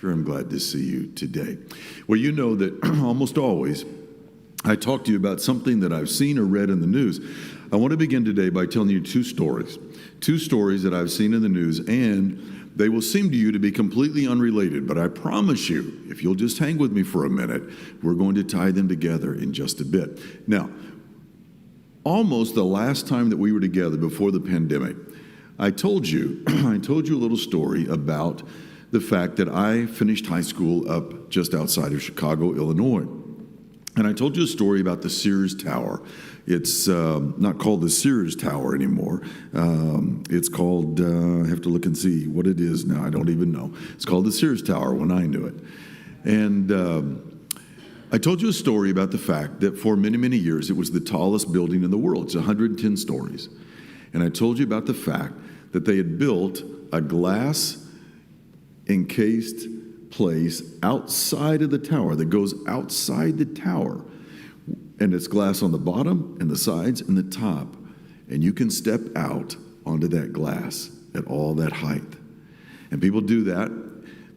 Sure, I'm glad to see you today. Well, you know that almost always I talk to you about something that I've seen or read in the news. I want to begin today by telling you two stories that I've seen in the news, and they will seem to you to be completely unrelated, but I promise you, if you'll just hang with me for a minute, we're going to tie them together in just a bit. Now, almost the last time that we were together before the pandemic, I told you a little story about the fact that I finished high school up just outside of Chicago, Illinois. And I told you a story about the Sears Tower. It's not called the Sears Tower anymore. It's called, I have to look and see what it is now. I don't even know. It's called the Sears Tower when I knew it. And I told you a story about the fact that for many, many years, it was the tallest building in the world. It's 110 stories. And I told you about the fact that they had built a glass encased place outside of the tower that goes outside the tower, and it's glass on the bottom and the sides and the top, and you can step out onto that glass at all that height. And people do that.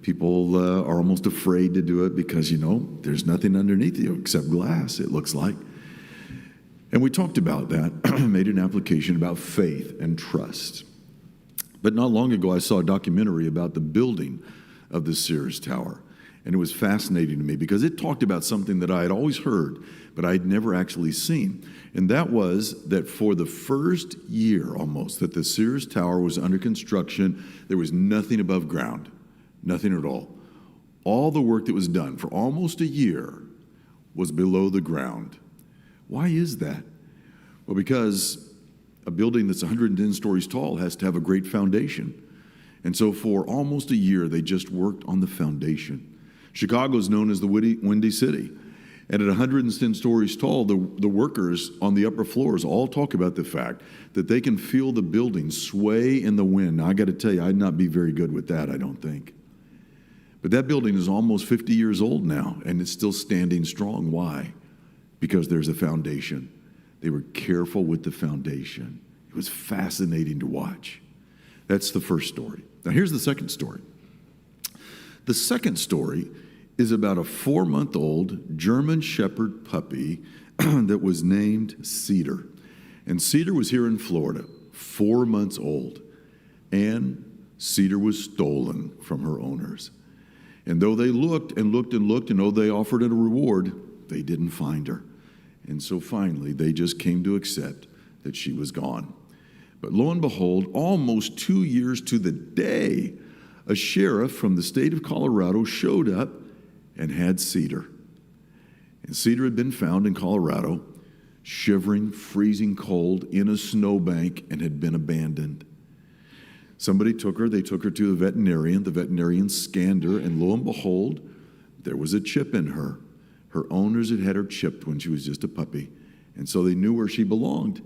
People are almost afraid to do it because, there's nothing underneath you except glass, it looks like. And we talked about that, made an application about faith and trust. But not long ago, I saw a documentary about the building of the Sears Tower. And it was fascinating to me because it talked about something that I had always heard, but I had never actually seen. And that was that for the first year almost that the Sears Tower was under construction, there was nothing above ground, nothing at all. All the work that was done for almost a year was below the ground. Why is that? Well, because a building that's 110 stories tall has to have a great foundation. And so for almost a year, they just worked on the foundation. Chicago is known as the Windy City. And at 110 stories tall, the workers on the upper floors all talk about the fact that they can feel the building sway in the wind. Now, I got to tell you, I'd not be very good with that, I don't think. But that building is almost 50 years old now, and it's still standing strong. Why? Because there's a foundation. They were careful with the foundation. It was fascinating to watch. That's the first story. Now, here's the second story. The second story is about a 4-month-old German Shepherd puppy that was named Cedar. And Cedar was here in Florida, 4 months old. And Cedar was stolen from her owners. And though they looked and looked and looked, and though they offered it a reward, they didn't find her. And so finally, they just came to accept that she was gone. But lo and behold, almost 2 years to the day, a sheriff from the state of Colorado showed up and had Cedar. And Cedar had been found in Colorado, shivering, freezing cold, in a snowbank, and had been abandoned. Somebody took her. They took her to the veterinarian. The veterinarian scanned her, and lo and behold, there was a chip in her. Her owners had her chipped when she was just a puppy. And so they knew where she belonged,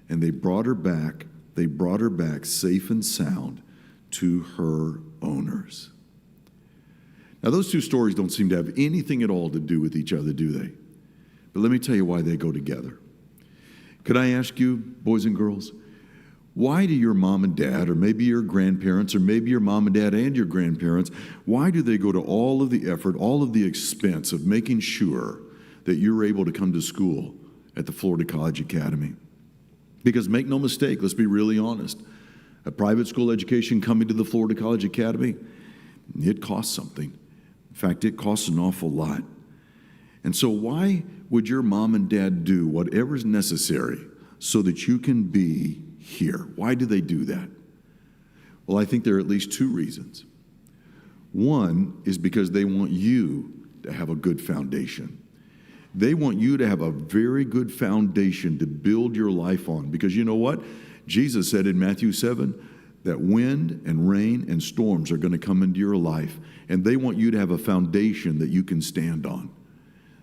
and they brought her back. They brought her back safe and sound to her owners. Now, those two stories don't seem to have anything at all to do with each other, do they? But let me tell you why they go together. Could I ask you, boys and girls, why do your mom and dad, or maybe your grandparents, or maybe your mom and dad and your grandparents, why do they go to all of the effort, all of the expense of making sure that you're able to come to school at the Florida College Academy? Because make no mistake, let's be really honest, a private school education coming to the Florida College Academy, it costs something. In fact, it costs an awful lot. And so why would your mom and dad do whatever's necessary so that you can be here? Why do they do that? Well, I think there are at least two reasons. One is because they want you to have a good foundation. They want you to have a very good foundation to build your life on. Because you know what? Jesus said in Matthew 7 that wind and rain and storms are going to come into your life. And they want you to have a foundation that you can stand on.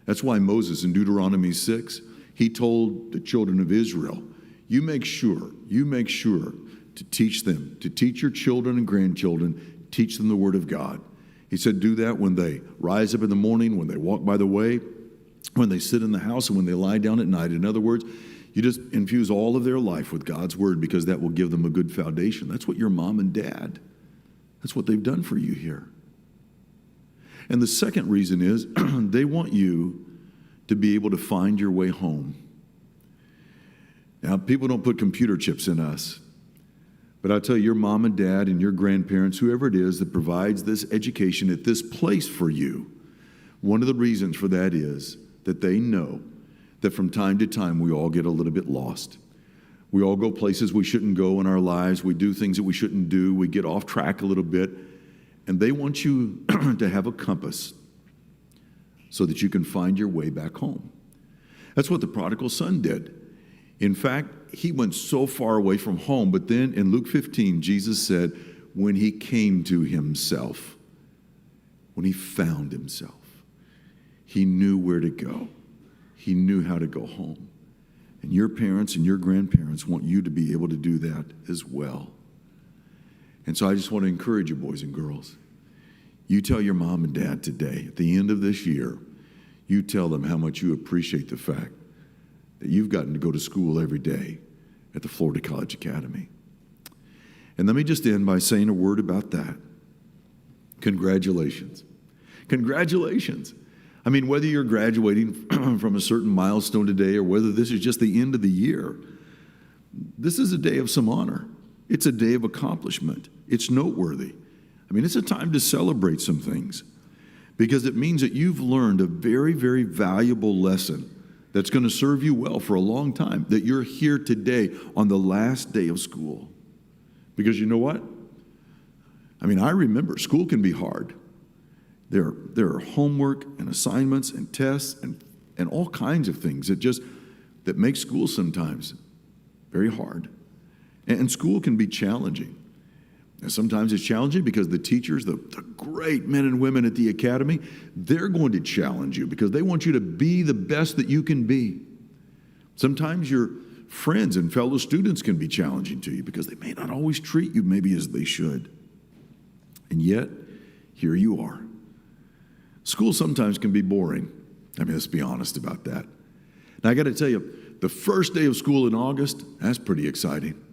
That's why Moses in Deuteronomy 6, he told the children of Israel, you make sure to teach them, to teach your children and grandchildren, teach them the Word of God. He said, do that when they rise up in the morning, when they walk by the way, when they sit in the house, and when they lie down at night. In other words, you just infuse all of their life with God's Word because that will give them a good foundation. That's what your mom and dad, that's what they've done for you here. And the second reason is they want you to be able to find your way home. Now, people don't put computer chips in us, but I'll tell you, your mom and dad and your grandparents, whoever it is that provides this education at this place for you, one of the reasons for that is that they know that from time to time we all get a little bit lost. We all go places we shouldn't go in our lives. We do things that we shouldn't do. We get off track a little bit. And they want you to have a compass so that you can find your way back home. That's what the prodigal son did. In fact, he went so far away from home, but then in Luke 15, Jesus said, when he came to himself, when he found himself, he knew where to go. He knew how to go home. And your parents and your grandparents want you to be able to do that as well. And so I just want to encourage you, boys and girls. You tell your mom and dad today, at the end of this year, you tell them how much you appreciate the fact that you've gotten to go to school every day at the Florida College Academy. And let me just end by saying a word about that. Congratulations. Congratulations. I mean, whether you're graduating from a certain milestone today or whether this is just the end of the year, this is a day of some honor. It's a day of accomplishment. It's noteworthy. I mean, it's a time to celebrate some things because it means that you've learned a very, very valuable lesson that's going to serve you well for a long time, that you're here today on the last day of school. Because you know what? I mean, I remember school can be hard. There are homework and assignments and tests and all kinds of things that make school sometimes very hard. And school can be challenging. And sometimes it's challenging because the teachers, the great men and women at the academy, they're going to challenge you because they want you to be the best that you can be. Sometimes your friends and fellow students can be challenging to you because they may not always treat you maybe as they should. And yet, here you are. School sometimes can be boring. I mean, let's be honest about that. Now, I got to tell you, the first day of school in August, that's pretty exciting.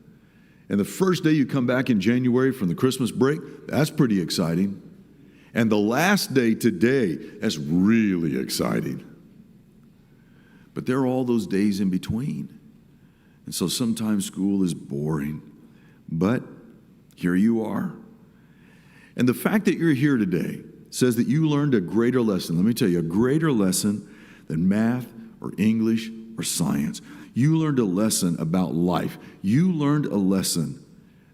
And the first day you come back in January from the Christmas break, that's pretty exciting. And the last day today, that's really exciting. But there are all those days in between. And so sometimes school is boring. But here you are. And the fact that you're here today says that you learned a greater lesson. Let me tell you, a greater lesson than math or English or science. You learned a lesson about life. You learned a lesson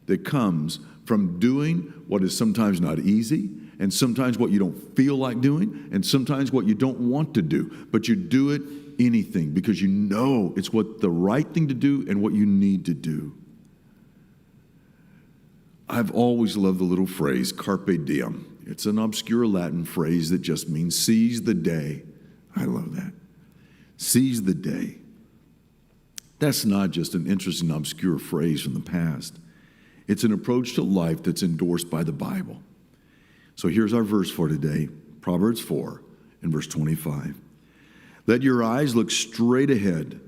that comes from doing what is sometimes not easy, and sometimes what you don't feel like doing, and sometimes what you don't want to do. But you do it anything because you know it's what the right thing to do and what you need to do. I've always loved the little phrase, carpe diem. It's an obscure Latin phrase that just means seize the day. I love that. Seize the day. That's not just an interesting, obscure phrase from the past. It's an approach to life that's endorsed by the Bible. So here's our verse for today, Proverbs 4 and verse 25. Let your eyes look straight ahead.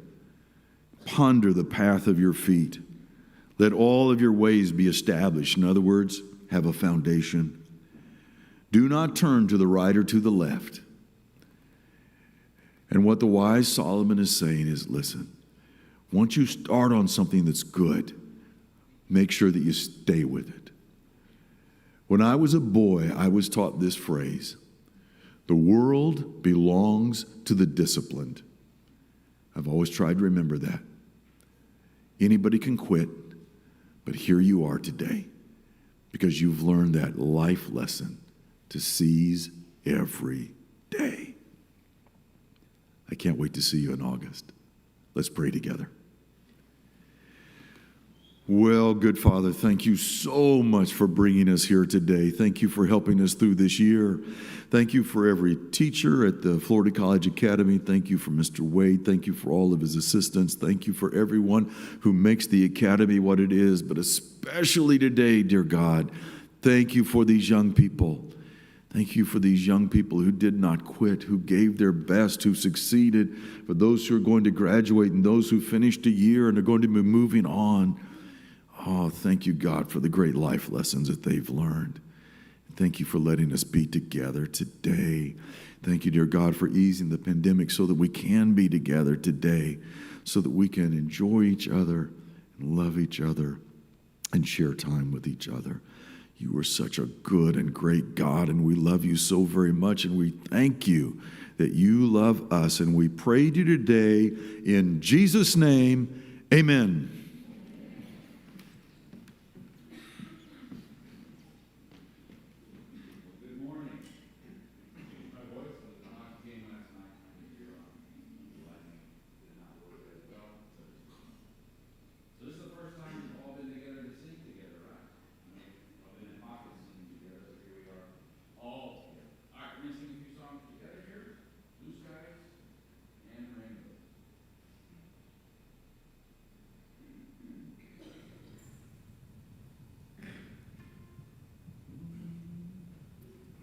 Ponder the path of your feet. Let all of your ways be established. In other words, have a foundation. Do not turn to the right or to the left. And what the wise Solomon is saying is, listen, once you start on something that's good, make sure that you stay with it. When I was a boy, I was taught this phrase, the world belongs to the disciplined. I've always tried to remember that. Anybody can quit, but here you are today because you've learned that life lesson to seize every day. I can't wait to see you in August. Let's pray together. Well, good Father, thank you so much for bringing us here today. Thank you for helping us through this year. Thank you for every teacher at the Florida College Academy. Thank you for Mr. Wade. Thank you for all of his assistants. Thank you for everyone who makes the Academy what it is, but especially today, dear God, thank you for these young people. Thank you for these young people who did not quit, who gave their best, who succeeded, for those who are going to graduate and those who finished a year and are going to be moving on. Oh, thank you, God, for the great life lessons that they've learned. Thank you for letting us be together today. Thank you, dear God, for easing the pandemic so that we can be together today, so that we can enjoy each other and love each other and share time with each other. You are such a good and great God, and we love you so very much, and we thank you that you love us. And we pray to you today in Jesus' name, amen.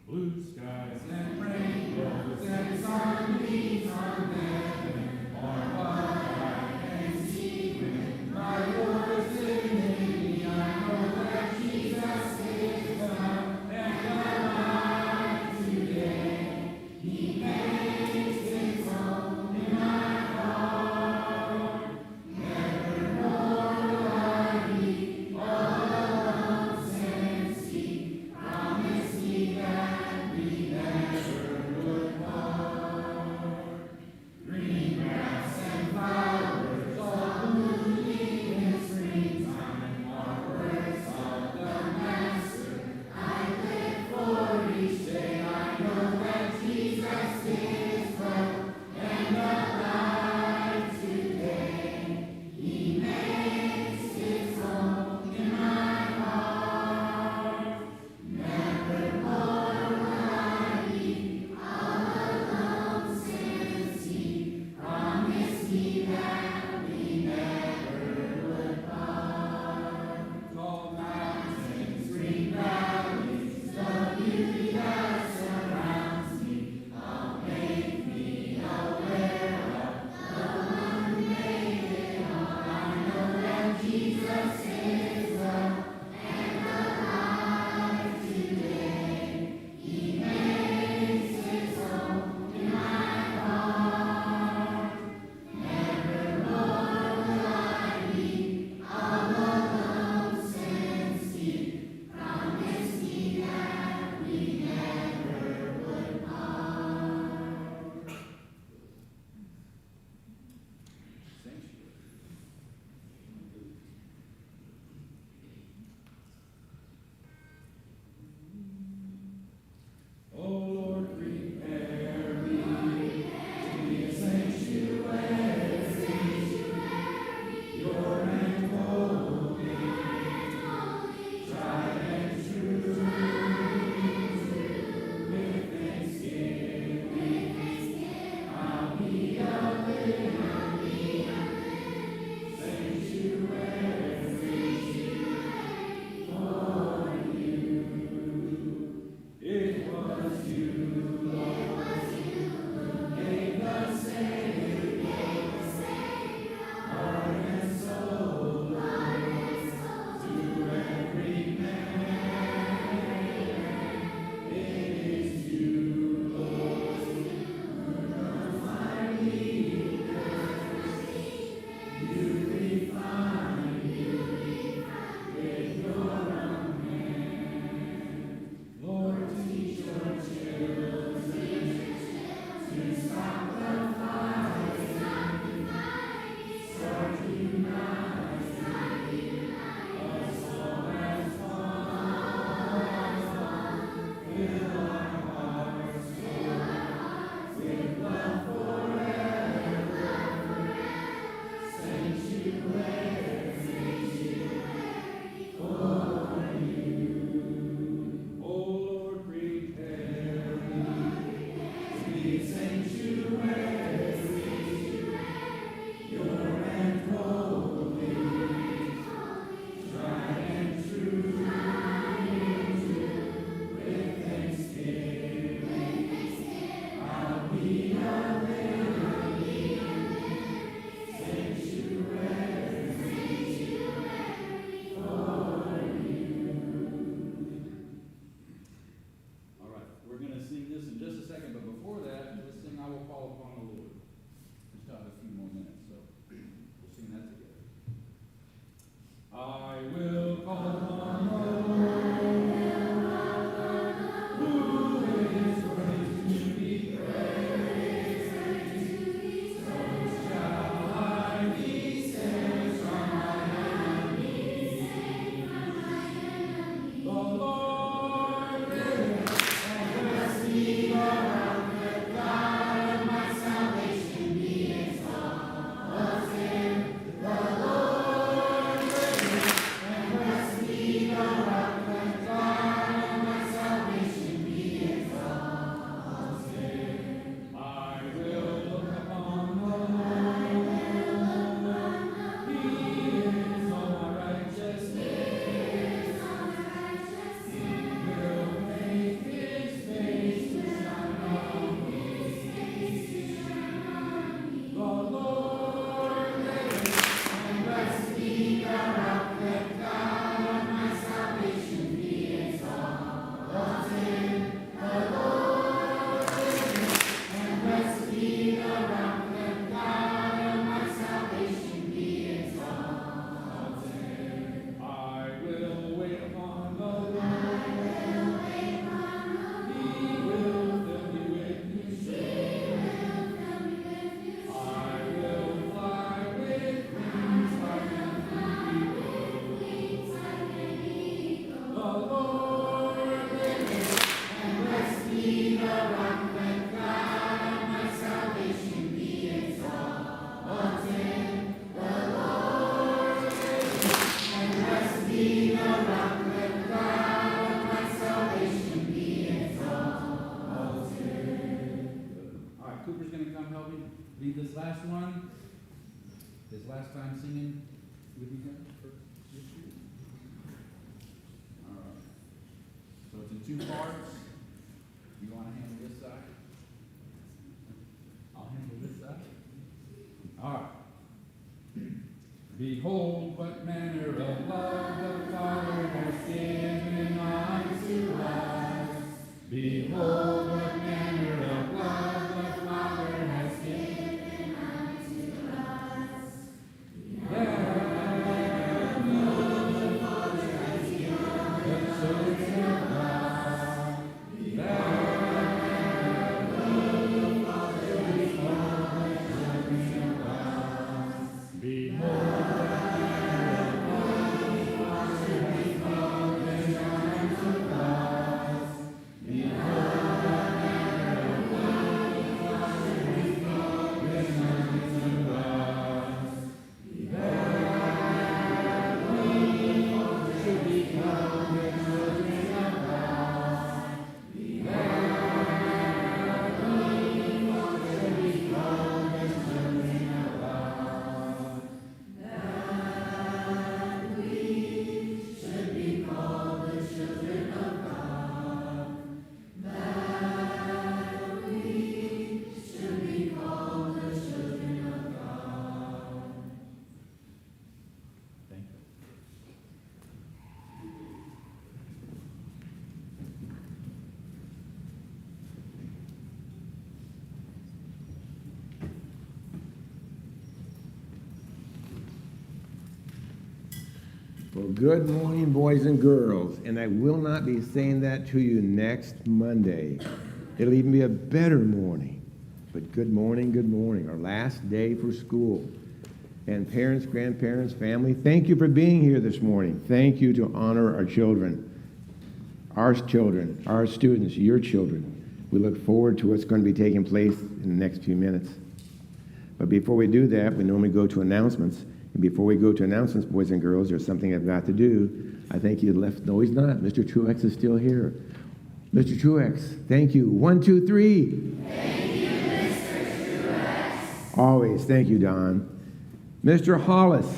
Blue skies and rainbows and sunbeams from heaven are what I can see when my Lord is in me. I know that Jesus is come and alive today. He makes his home in my heart. Nevermore will I be all alone and see. Promise me that we never last time singing with you guys for this year? All right. So it's in two parts. You want to handle this side? I'll handle this side. All right. Behold, what manner of love the Father has given unto us. Behold, what manner of love the Father has given unto us. That the Father has given the children of God. That the Father has called the children of God. Behold, Well, good morning, boys and girls. And I will not be saying that to you next Monday. It'll even be a better morning. But good morning, our last day for school. And parents, grandparents, family, thank you for being here this morning. Thank you to honor our children, our students, your children. We look forward to what's going to be taking place in the next few minutes. But before we do that, we normally go to announcements. And before we go to announcements, boys and girls, there's something I've got to do. I think you left. No, he's not. Mr. Truex is still here. Mr. Truex, thank you. 1, 2, 3. Thank you, Mr. Truex. Always. Thank you, Don. Mr. Hollis,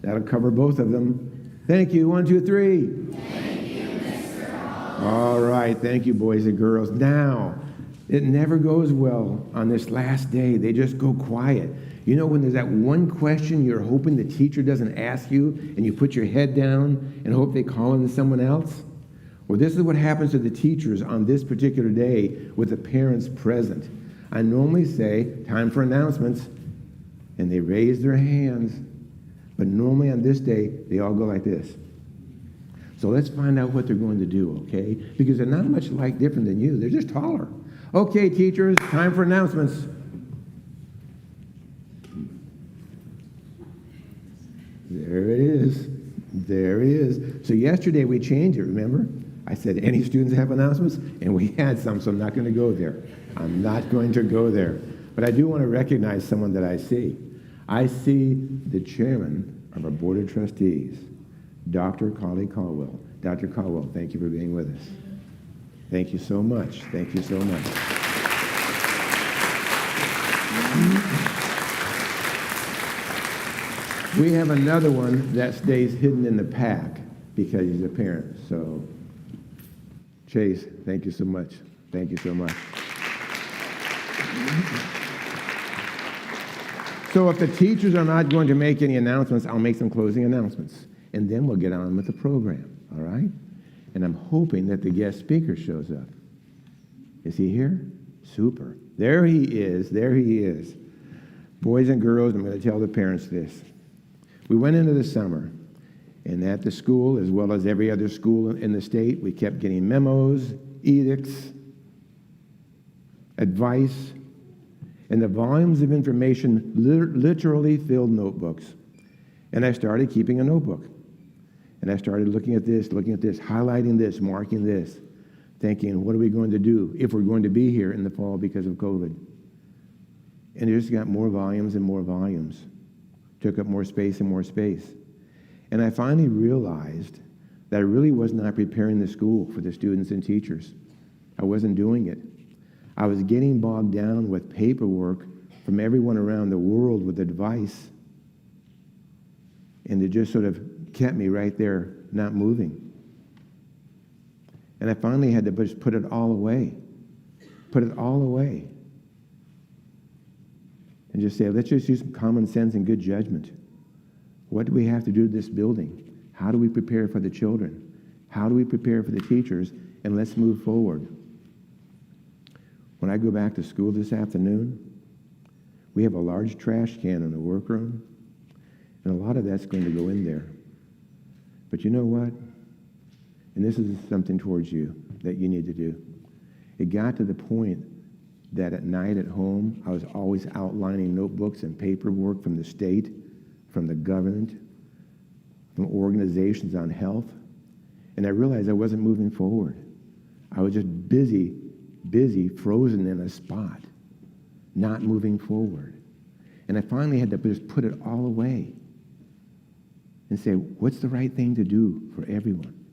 that'll cover both of them. Thank you. 1, 2, 3. Thank you, Mr. Hollis. All right. Thank you, boys and girls. Now, it never goes well on this last day. They just go quiet. You know, when there's that one question you're hoping the teacher doesn't ask you, and you put your head down and hope they call in someone else? Well, this is what happens to the teachers on this particular day with the parents present. I normally say, time for announcements, and they raise their hands. But normally on this day, they all go like this. So let's find out what they're going to do, okay? Because they're not much different than you. They're just taller. Okay, teachers, time for announcements. There it is. There it is. So yesterday we changed it, remember? I said, any students have announcements? And we had some, so I'm not going to go there. I'm not going to go there. But I do want to recognize someone that I see. I see the chairman of our Board of Trustees, Dr. Carly Caldwell. Dr. Caldwell, thank you for being with us. Thank you so much. Thank you so much. We have another one that stays hidden in the pack because he's a parent. So, Chase, thank you so much. Thank you so much. So if the teachers are not going to make any announcements, I'll make some closing announcements. And then we'll get on with the program, all right? And I'm hoping that the guest speaker shows up. Is he here? Super. There he is. There he is. Boys and girls, I'm going to tell the parents this. We went into the summer, and at the school, as well as every other school in the state, we kept getting memos, edicts, advice, and the volumes of information literally filled notebooks. And I started keeping a notebook. And I started looking at this, highlighting this, marking this, thinking, what are we going to do if we're going to be here in the fall because of COVID? And it just got more volumes and more volumes. Took up more space and more space. And I finally realized that I really was not preparing the school for the students and teachers. I wasn't doing it. I was getting bogged down with paperwork from everyone around the world with advice. And it just sort of kept me right there, not moving. And I finally had to just put it all away. Put it all away. And just say, let's just use some common sense and good judgment. What do we have to do to this building? How do we prepare for the children? How do we prepare for the teachers? And let's move forward. When I go back to school this afternoon, we have a large trash can in the workroom, and a lot of that's going to go in there. But you know what? And this is something towards you that you need to do. It got to the point that at night at home, I was always outlining notebooks and paperwork from the state, from the government, from organizations on health, and I realized I wasn't moving forward. I was just busy, frozen in a spot, not moving forward. And I finally had to just put it all away and say, what's the right thing to do for everyone?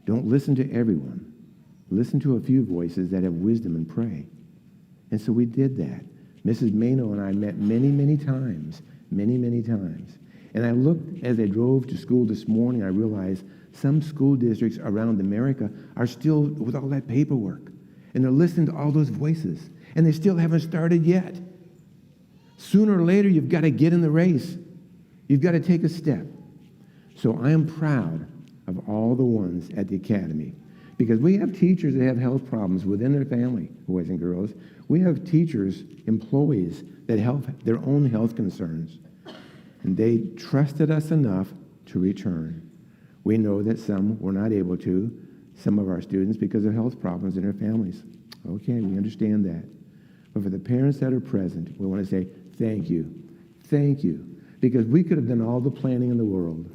Don't listen to everyone. Listen to a few voices that have wisdom and pray. And so we did that. Mrs. Mano and I met many times. And I looked as I drove to school this morning, I realized some school districts around America are still with all that paperwork. And they're listening to all those voices. And they still haven't started yet. Sooner or later, you've got to get in the race. You've got to take a step. So I am proud of all the ones at the academy. Because we have teachers that have health problems within their family, boys and girls. We have teachers, employees, that have their own health concerns. And they trusted us enough to return. We know that some were not able to, some of our students, because of health problems in their families. Okay, we understand that. But for the parents that are present, we want to say, thank you. Thank you. Because we could have done all the planning in the world.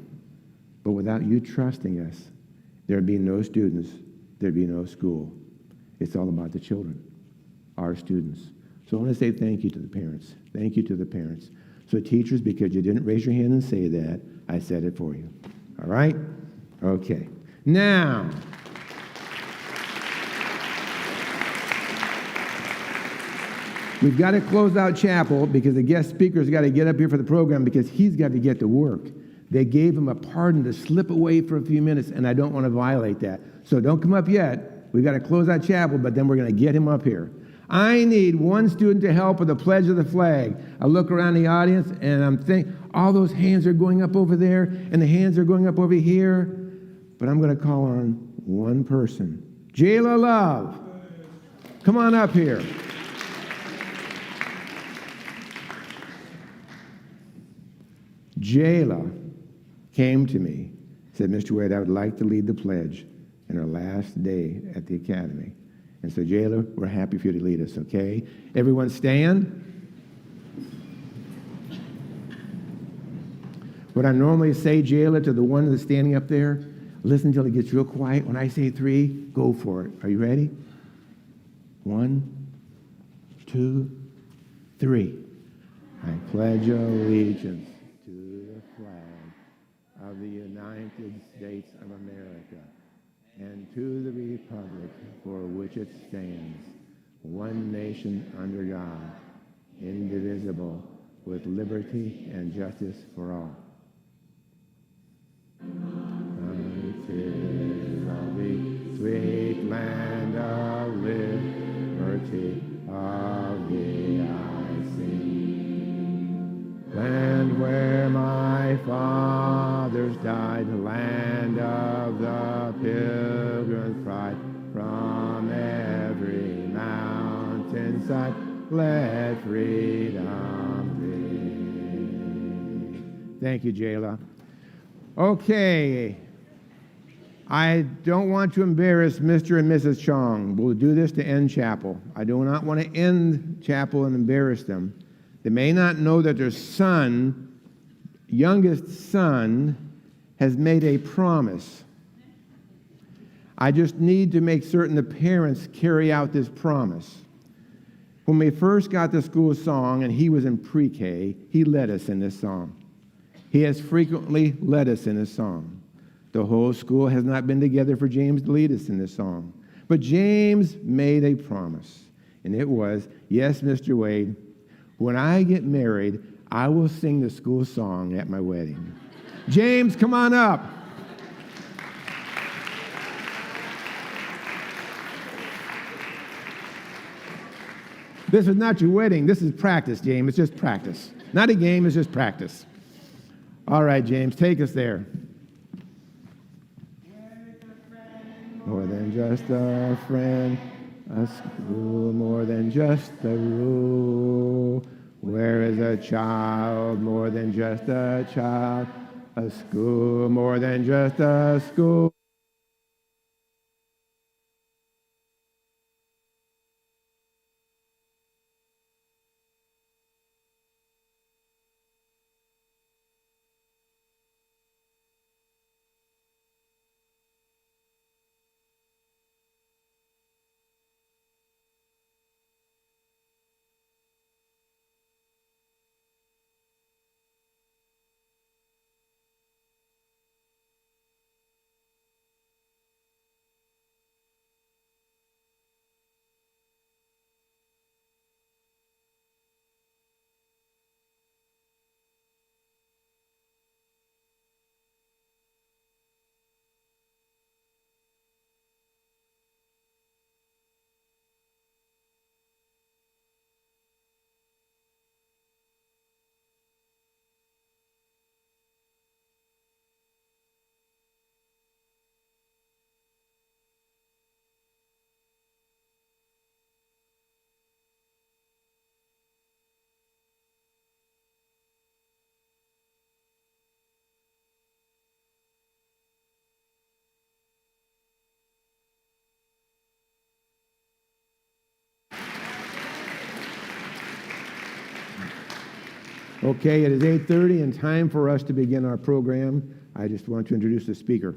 But without you trusting us, there'd be no students, there'd be no school. It's all about the children, our students. So I want to say thank you to the parents. Thank you to the parents. So teachers, because you didn't raise your hand and say that, I said it for you. All right? Okay. Now, we've got to close out chapel because the guest speaker's got to get up here for the program because he's got to get to work. They gave him a pardon to slip away for a few minutes, and I don't want to violate that. So don't come up yet. We've got to close out chapel, but then we're going to get him up here. I need one student to help with the pledge of the flag. I look around the audience, and I'm thinking, all those hands are going up over there, and the hands are going up over here. But I'm going to call on one person. Jayla Love, come on up here. Jayla came to me, said, Mr. Wade, I would like to lead the pledge in our last day at the academy. And so, Jayla, we're happy for you to lead us, okay? Everyone stand. What I normally say, Jayla, to the one that's standing up there, listen until it gets real quiet. When I say 3, go for it. Are you ready? 1, 2, 3. I pledge allegiance to the flag of the United States of America and to the republic for which it stands, one nation under God, indivisible, with liberty and justice for all. Until the sweet land of liberty of thee I sing. Land where my fathers died, land of the pilgrim's pride, from every mountainside, let freedom ring. Thank you, Jayla. Okay. I don't want to embarrass Mr. and Mrs. Chong. We'll do this to end chapel. I do not want to end chapel and embarrass them. They may not know that their son, youngest son, has made a promise. I just need to make certain the parents carry out this promise. When we first got the school song, and he was in pre-K, he led us in this song. He has frequently led us in this song. The whole school has not been together for James to lead us in this song. But James made a promise, and it was, yes, Mr. Wade, when I get married, I will sing the school song at my wedding. James, come on up. This is not your wedding. This is practice, James. It's just practice. Not a game, it's just practice. All right, James, take us there. More than just a friend, a school more than just a rule. Where is a child more than just a child? A school more than just a school. Okay, it is 8:30 and time for us to begin our program. I just want to introduce the speaker.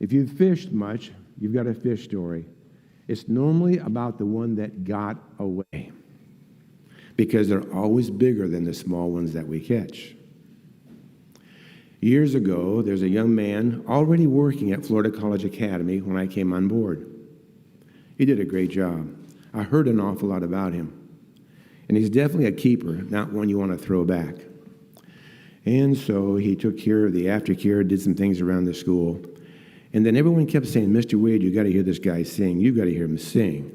If you've fished much, you've got a fish story. It's normally about the one that got away, because they're always bigger than the small ones that we catch. Years ago, there's a young man already working at Florida College Academy when I came on board. He did a great job. I heard an awful lot about him. And he's definitely a keeper, not one you want to throw back. And so he took care of the aftercare, did some things around the school. And then everyone kept saying, Mr. Wade, you got to hear this guy sing. You got to hear him sing.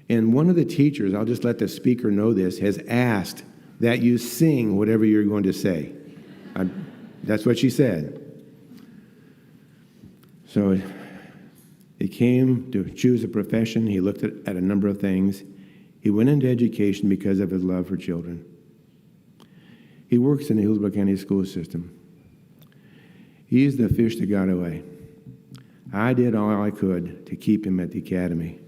And one of the teachers, I'll just let the speaker know this, has asked that you sing whatever you're going to say. That's what she said. So he came to choose a profession. He looked at a number of things. He went into education because of his love for children. He works in the Hillsborough County school system. He's the fish that got away. I did all I could to keep him at the academy.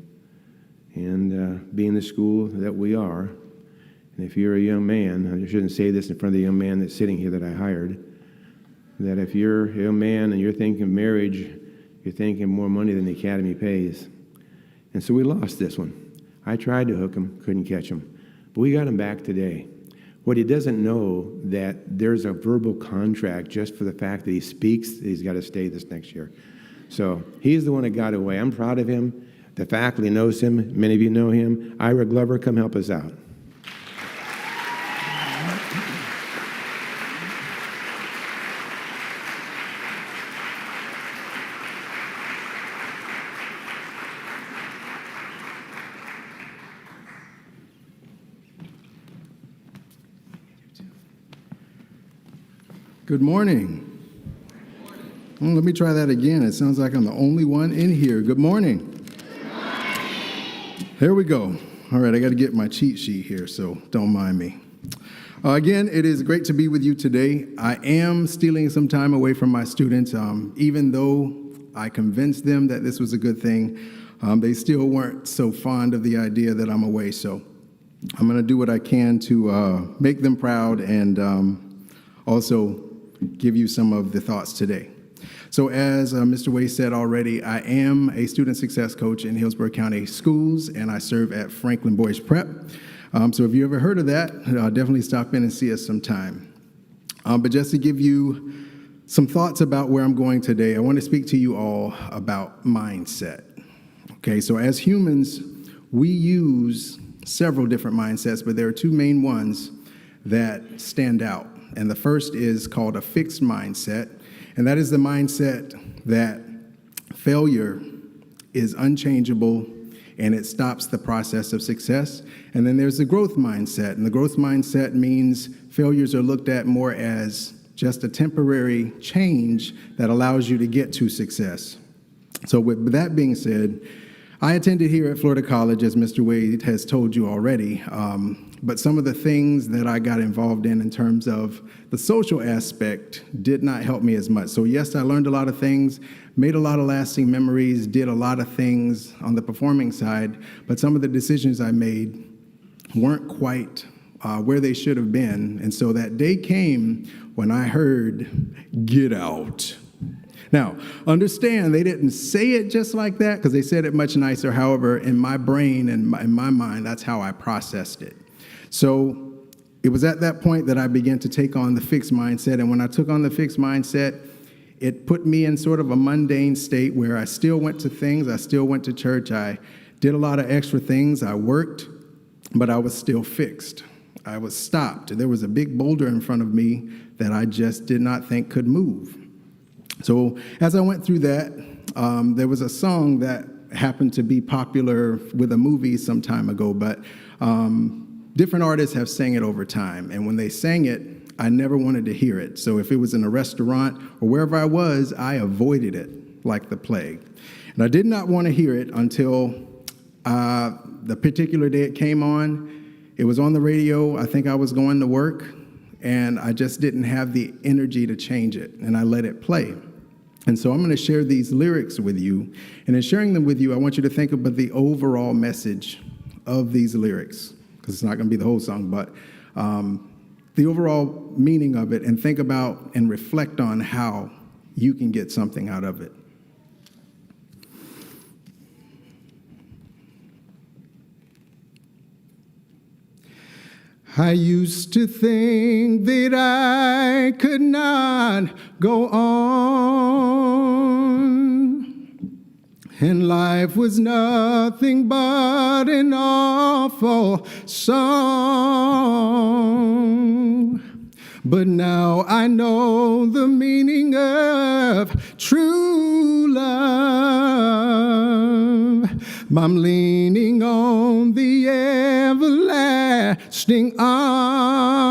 And being the school that we are, and if you're a young man, I shouldn't say this in front of the young man that's sitting here that I hired, that if you're a young man and you're thinking marriage, you're thinking more money than the academy pays. And so we lost this one. I tried to hook him, couldn't catch him. But we got him back today. What he doesn't know, that there's a verbal contract just for the fact that he speaks, he's got to stay this next year. So he's the one that got away. I'm proud of him. The faculty knows him. Many of you know him. Ira Glover, come help us out. Good morning. Well, let me try that again. It sounds like I'm the only one in here. Good morning. Here we go. All right, I got to get my cheat sheet here, so don't mind me. Again, it is great to be with you today. I am stealing some time away from my students. Even though I convinced them that this was a good thing, they still weren't so fond of the idea that I'm away. So I'm going to do what I can to make them proud and also give you some of the thoughts today. So as Mr. Wade said already, I am a student success coach in Hillsborough County Schools, and I serve at Franklin Boys Prep. So if you ever heard of that, definitely stop in and see us sometime. But just to give you some thoughts about where I'm going today, I want to speak to you all about mindset. Okay, so as humans, we use several different mindsets, but there are two main ones that stand out. And the first is called a fixed mindset, and that is the mindset that failure is unchangeable and it stops the process of success. And then there's the growth mindset, and the growth mindset means failures are looked at more as just a temporary change that allows you to get to success. So with that being said, I attended here at Florida College, as Mr. Wade has told you already, but some of the things that I got involved in terms of the social aspect did not help me as much. So yes, I learned a lot of things, made a lot of lasting memories, did a lot of things on the performing side, but some of the decisions I made weren't quite where they should have been. And so that day came when I heard, "Get out." Now, understand, they didn't say it just like that because they said it much nicer. However, in my brain and in my mind, that's how I processed it. So it was at that point that I began to take on the fixed mindset. And when I took on the fixed mindset, it put me in sort of a mundane state where I still went to things. I still went to church. I did a lot of extra things. I worked, but I was still fixed. I was stopped. There was a big boulder in front of me that I just did not think could move. So as I went through that, there was a song that happened to be popular with a movie some time ago, but different artists have sang it over time. And when they sang it, I never wanted to hear it. So if it was in a restaurant or wherever I was, I avoided it like the plague. And I did not want to hear it until the particular day it came on. It was on the radio. I think I was going to work, and I just didn't have the energy to change it, and I let it play. And so I'm going to share these lyrics with you, and in sharing them with you, I want you to think about the overall message of these lyrics, because it's not going to be the whole song, but the overall meaning of it, and think about and reflect on how you can get something out of it. I used to think that I could not go on, and life was nothing but an awful song. But now I know the meaning of true love. I'm leaning on the everlasting arms.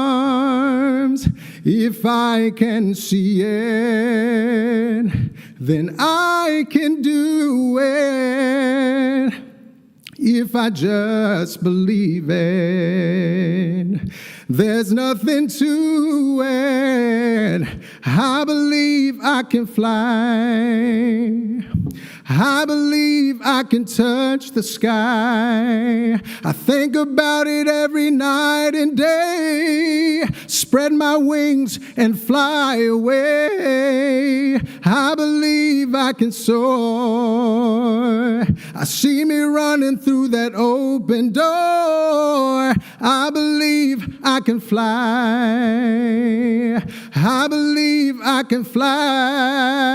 If I can see it, then I can do it. If I just believe it, there's nothing to it. I believe I can fly. I believe I can touch the sky. I think about it every night and day. Spread my wings and fly away. I believe I can soar. I see me running through that open door. I believe I can fly. I believe I can fly.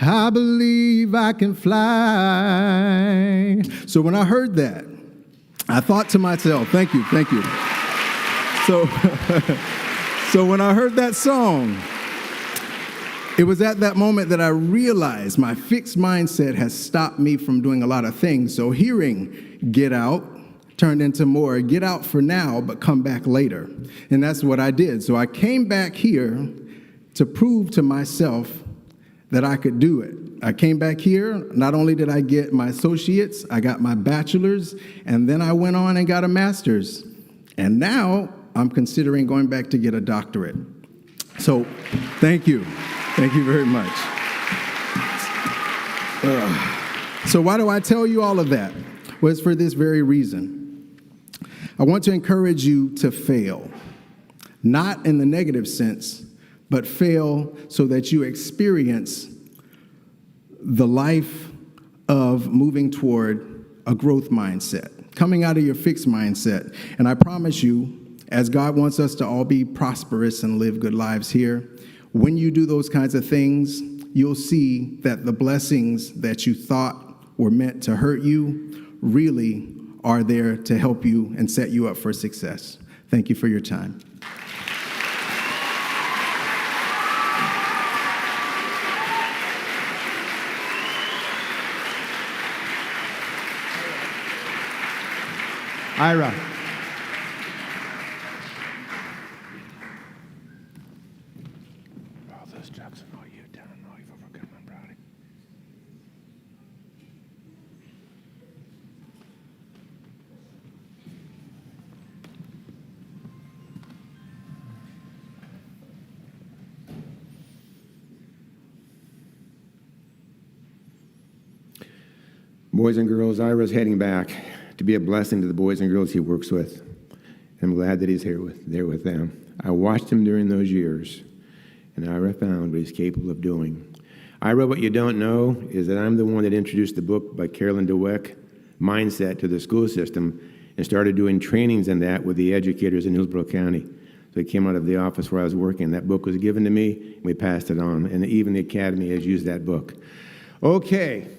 I believe I can fly. So when I heard that, I thought to myself, thank you. So when I heard that song, it was at that moment that I realized my fixed mindset has stopped me from doing a lot of things. So hearing "Get Out" turned into more "Get out for now, but come back later." And that's what I did. So I came back here to prove to myself that I could do it. I came back here, not only did I get my associates, I got my bachelor's, and then I went on and got a master's. And now I'm considering going back to get a doctorate. So thank you. Thank you very much. So why do I tell you all of that? Well, it's for this very reason. I want to encourage you to fail, not in the negative sense, but fail so that you experience the life of moving toward a growth mindset, coming out of your fixed mindset. And I promise you, as God wants us to all be prosperous and live good lives here, when you do those kinds of things, you'll see that the blessings that you thought were meant to hurt you really are there to help you and set you up for success. Thank you for your time. Ira. All those trucks and all you down and all you've overcome, I'm proud of you. Boys and girls, Ira's heading back to be a blessing to the boys and girls he works with. I'm glad that he's there with them. I watched him during those years, and Ira found what he's capable of doing. Ira, what you don't know is that I'm the one that introduced the book by Carolyn DeWeck, Mindset, to the school system, and started doing trainings in that with the educators in Hillsborough County. So it came out of the office where I was working. That book was given to me, and we passed it on, and even the academy has used that book. Okay.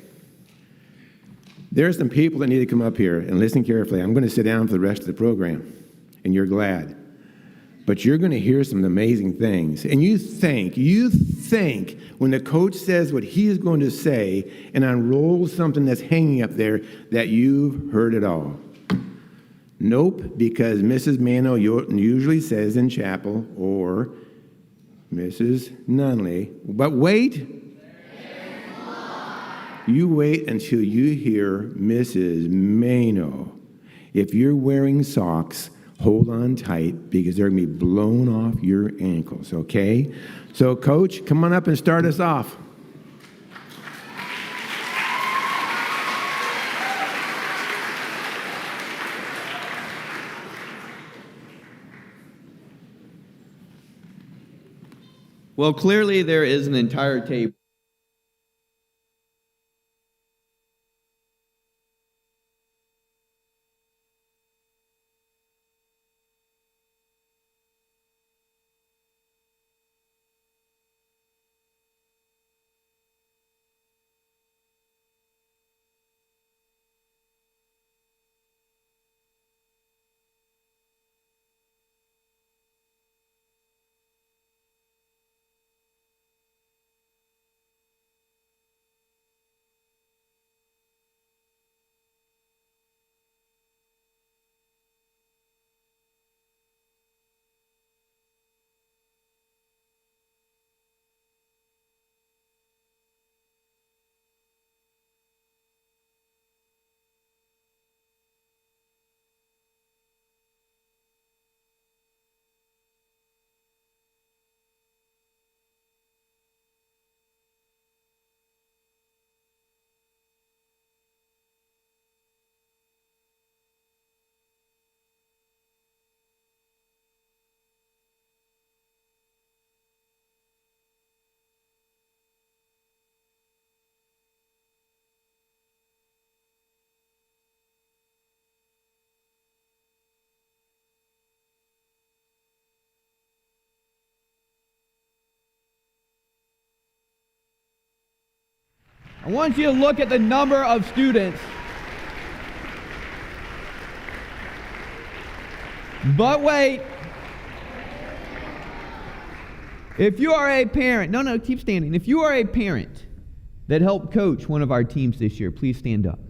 There are some people that need to come up here and listen carefully. I'm going to sit down for the rest of the program, and you're glad. But you're going to hear some amazing things. And you think, when the coach says what he is going to say and unrolls something that's hanging up there, that you've heard it all. Nope, because Mrs. Mano usually says in chapel, or Mrs. Nunley, but wait. You wait until you hear Mrs. Mano. If you're wearing socks, hold on tight because they're going to be blown off your ankles, okay? So, Coach, come on up and start us off. Well, clearly there is an entire table. I want you to look at the number of students. But wait. If you are a parent, no, keep standing. If you are a parent that helped coach one of our teams this year, please stand up.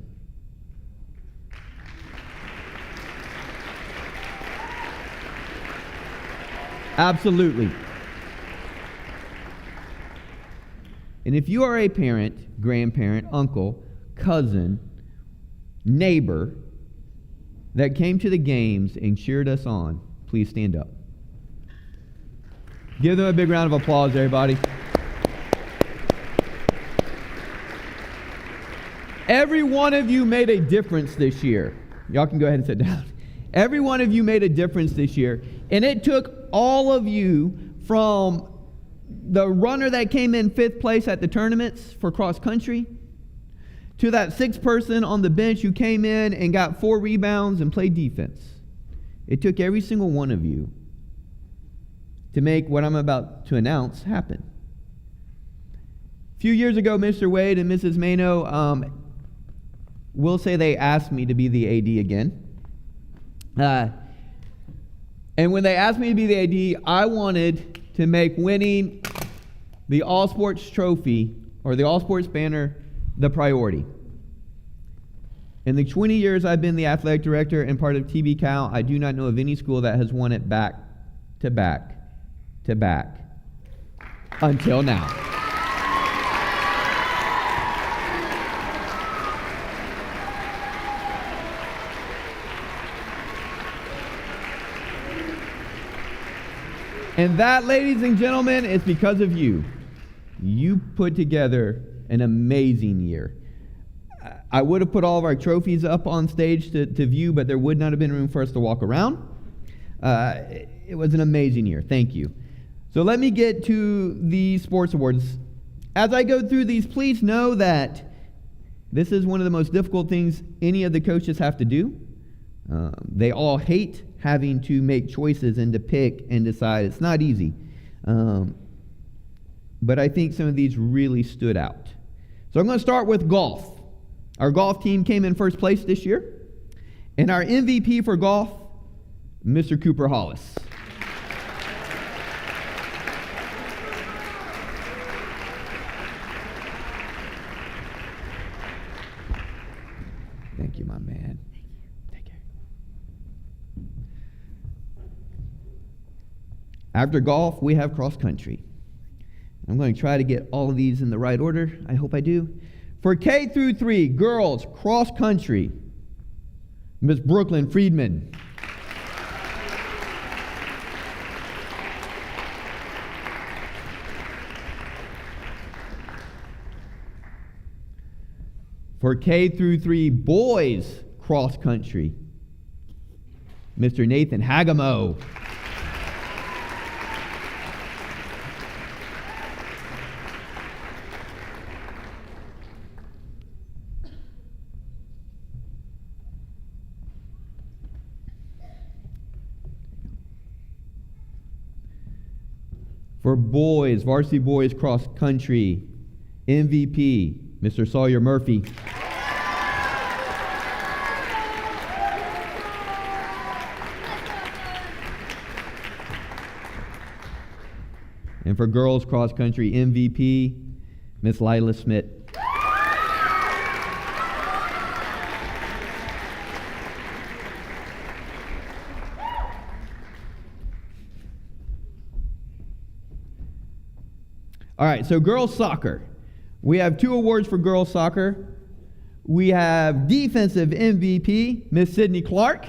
Absolutely. And if you are a parent, grandparent, uncle, cousin, neighbor that came to the games and cheered us on, please stand up. Give them a big round of applause, everybody. Every one of you made a difference this year. Y'all can go ahead and sit down. Every one of you made a difference this year. And it took all of you, from the runner that came in 5th place at the tournaments for cross country, to that 6th person on the bench who came in and got 4 rebounds and played defense. It took every single one of you to make what I'm about to announce happen. A few years ago, Mr. Wade and Mrs. Mano we'll say they asked me to be the AD again. And when they asked me to be the AD, I wanted to make winning the All Sports trophy or the All Sports banner the priority. In the 20 years I've been the athletic director and part of TB Cal, I do not know of any school that has won it back to back to back until now. And that, ladies and gentlemen, is because of you. You put together an amazing year. I would have put all of our trophies up on stage to view, but there would not have been room for us to walk around. It was an amazing year. Thank you. So let me get to the sports awards. As I go through these, please know that this is one of the most difficult things any of the coaches have to do. They all hate having to make choices and to pick and decide. It's not easy. But I think some of these really stood out. So I'm going to start with golf. Our golf team came in first place this year. And our MVP for golf, Mr. Cooper Hollis. Thank you, my man. Take care. After golf, we have cross country. I'm going to try to get all of these in the right order. I hope I do. For K through 3, girls, cross country, Miss Brooklyn Friedman. For K through 3, boys, cross country, Mr. Nathan Hagamo. For boys, varsity boys cross country, MVP, Mr. Sawyer Murphy. And for girls cross country, MVP, Miss Lila Smith. All right, so girls soccer. We have 2 awards for girls soccer. We have defensive MVP, Miss Sydney Clark.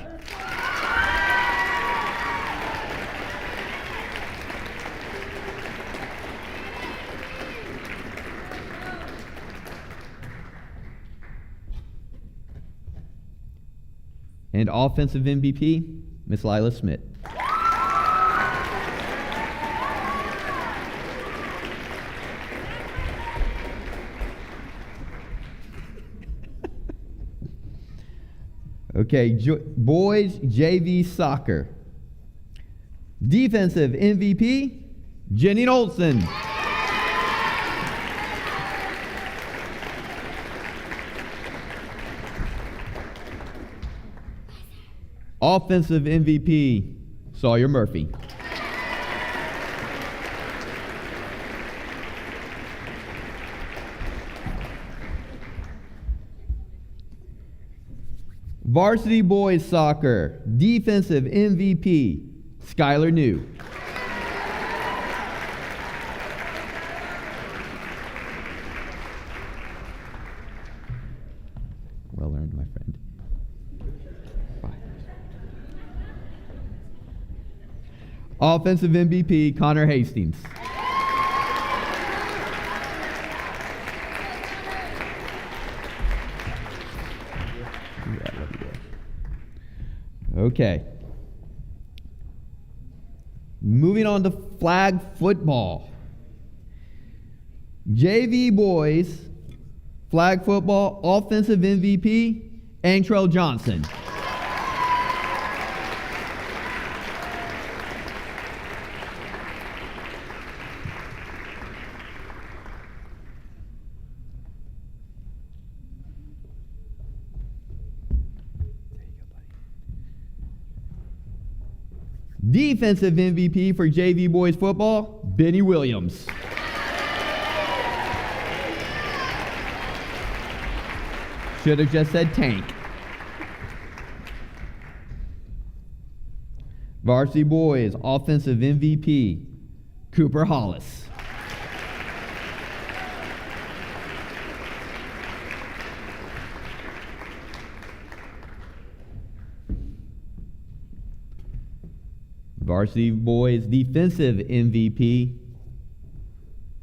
And offensive MVP, Miss Lila Smith. Okay, boys JV soccer. Defensive MVP, Jenny Olson. Offensive MVP, Sawyer Murphy. Varsity boys soccer, defensive MVP, Skylar New. Well earned, my friend. Bye. Offensive MVP, Connor Hastings. Okay. Moving on to flag football. JV boys, flag football, offensive MVP, Antrell Johnson. Defensive MVP for JV boys football, Benny Williams. Should have just said Tank. Varsity boys offensive MVP, Cooper Hollis. Varsity boys defensive MVP,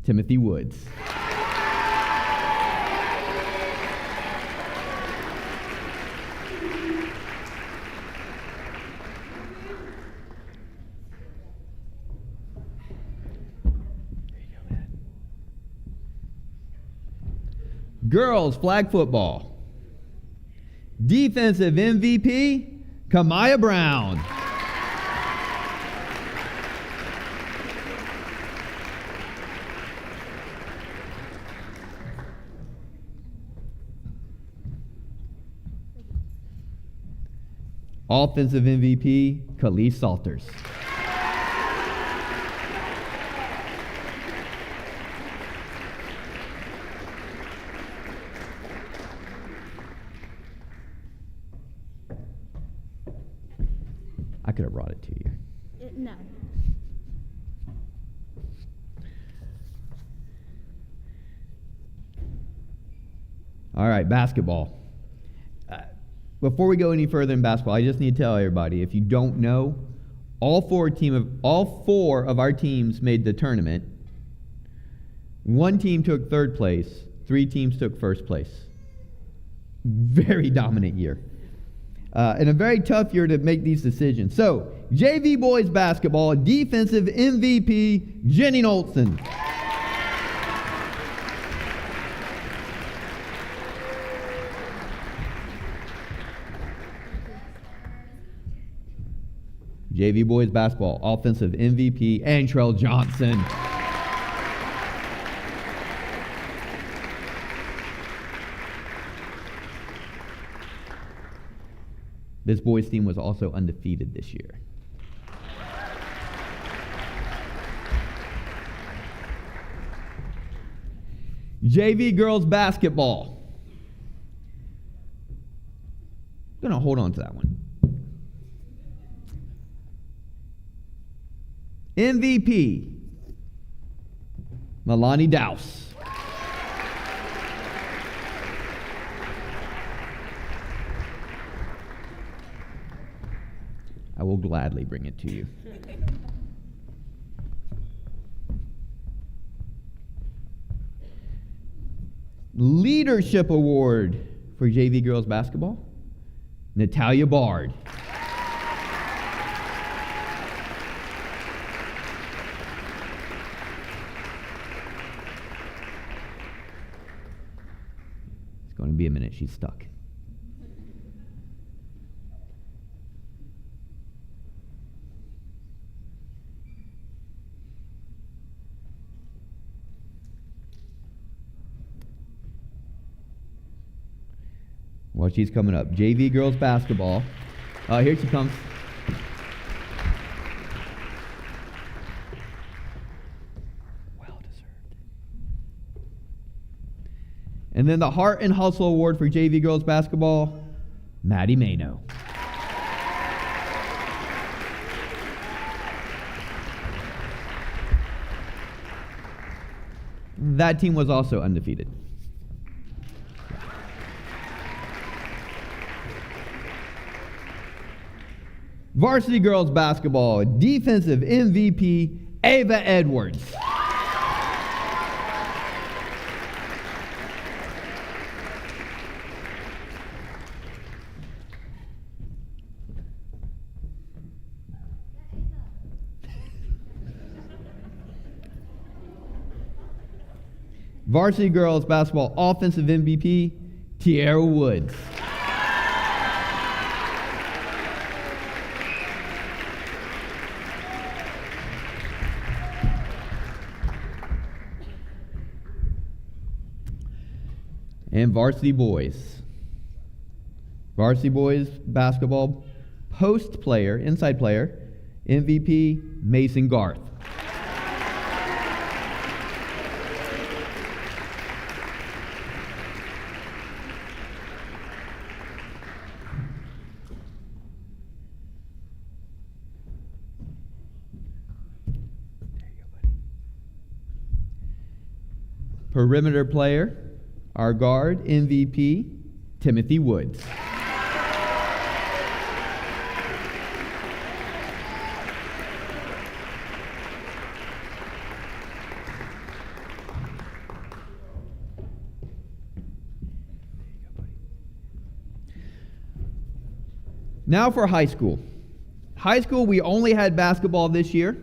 Timothy Woods. Girls flag football. Defensive MVP, Kamaya Brown. Offensive MVP, Khalees Salters. I could have brought it to you. No. All right, basketball. Before we go any further in basketball, I just need to tell everybody, if you don't know, all four of our teams made the tournament. One team took third place. 3 teams took first place. Very dominant year. And a very tough year to make these decisions. So, JV boys basketball, defensive MVP, Jenny Knowlton. JV boys basketball, offensive MVP, Antrell Johnson. This boys team was also undefeated this year. JV girls basketball. I'm going to hold on to that one. MVP, Milani Dowse. I will gladly bring it to you. Leadership Award for JV girls basketball, Natalia Bard. It's going to be a minute. She's stuck. Well, she's coming up. JV girls basketball. Here she comes. Well deserved. And then the Heart and Hustle Award for JV girls basketball, Maddie Mano. That team was also undefeated. Varsity girls basketball, defensive MVP, Ava Edwards. Varsity girls basketball, offensive MVP, Tierra Woods. And varsity boys. Varsity boys basketball, post player, inside player, MVP, Mason Garth. Perimeter player, our guard, MVP, Timothy Woods. Now for high school. High school, we only had basketball this year.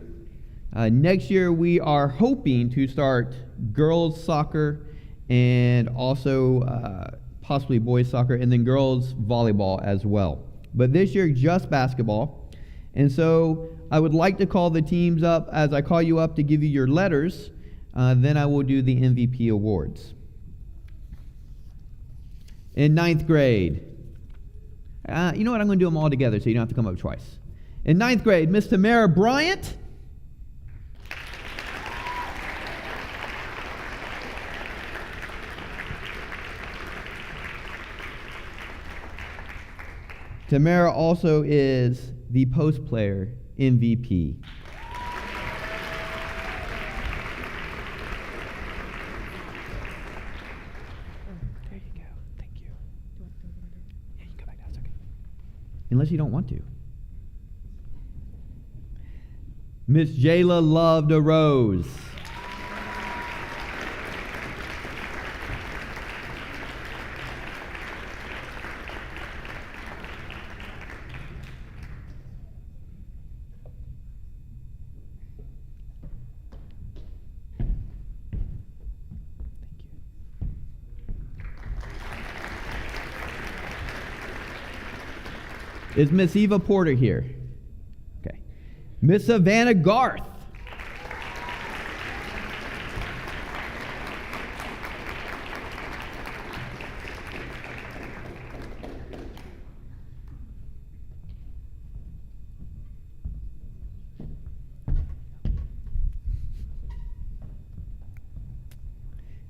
Next year, we are hoping to start girls soccer and also possibly boys soccer, and then girls volleyball as well. But this year, just basketball. And so I would like to call the teams up. As I call you up to give you your letters, then I will do the MVP awards. In ninth grade, you know what? I'm going to do them all together so you don't have to come up twice. In ninth grade, Miss Tamara Bryant. Tamara also is the post player MVP. There you go. Thank you. Yeah, you can go back now. It's okay. Unless you don't want to. Miss Jayla Loved a Rose. Is Miss Eva Porter here? Okay. Miss Savannah Garth.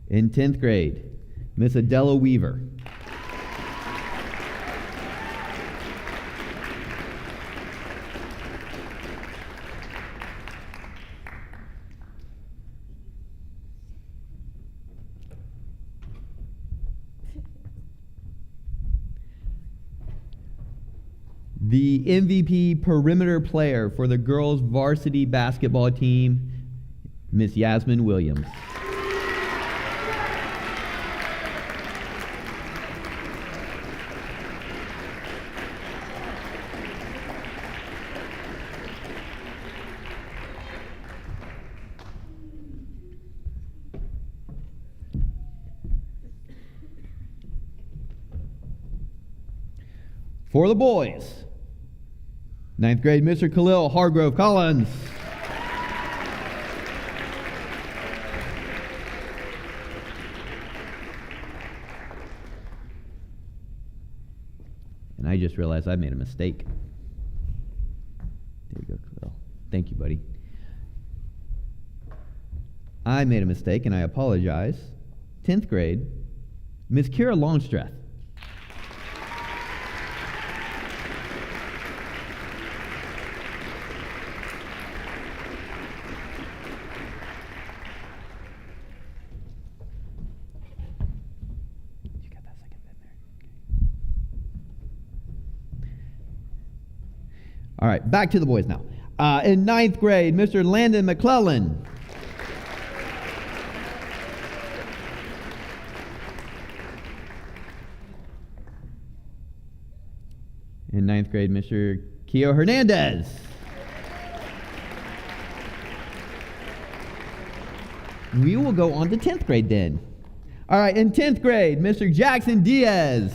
In 10th grade, Miss Adela Weaver. The MVP perimeter player for the girls varsity basketball team, Miss Yasmin Williams. For the boys, 9th grade, Mr. Khalil Hargrove Collins. And I just realized I made a mistake. There you go, Khalil. Thank you, buddy. I made a mistake, and I apologize. 10th grade, Miss Kira Longstreth. All right, back to the boys now. In 9th grade, Mr. Landon McClellan. In 9th grade, Mr. Keo Hernandez. We will go on to 10th grade then. All right, in 10th grade, Mr. Jackson Diaz.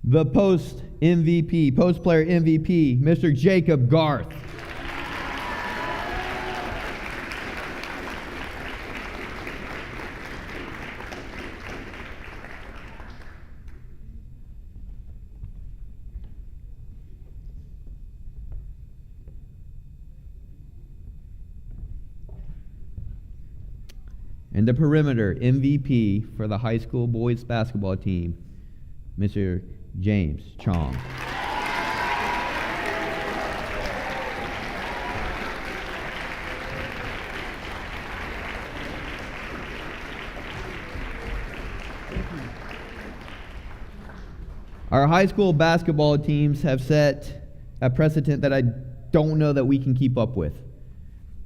The post player MVP, Mr. Jacob Garth. and the perimeter MVP for the high school boys basketball team, Mr. James Chong. Our high school basketball teams have set a precedent that I don't know that we can keep up with.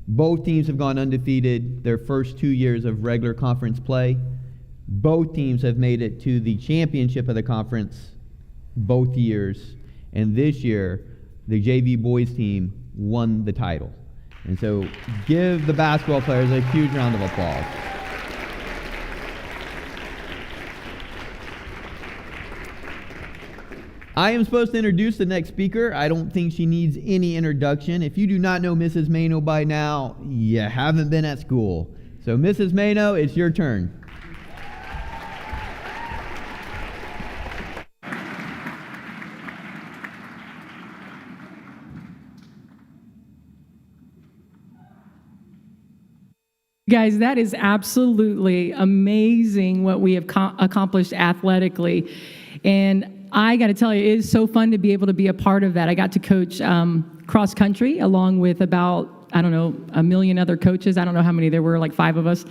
Both teams have gone undefeated their first 2 years of regular conference play. Both teams have made it to the championship of the conference both years. And this year, the JV boys team won the title. And so give the basketball players a huge round of applause. I am supposed to introduce the next speaker. I don't think she needs any introduction. If you do not know Mrs. Mano by now, you haven't been at school. So Mrs. Mano, it's your turn. Guys, that is absolutely amazing what we have accomplished athletically. And I got to tell you, it is so fun to be able to be a part of that. I got to coach cross country along with about, I don't know, 1 million other coaches. I don't know how many there were, like 5 of us.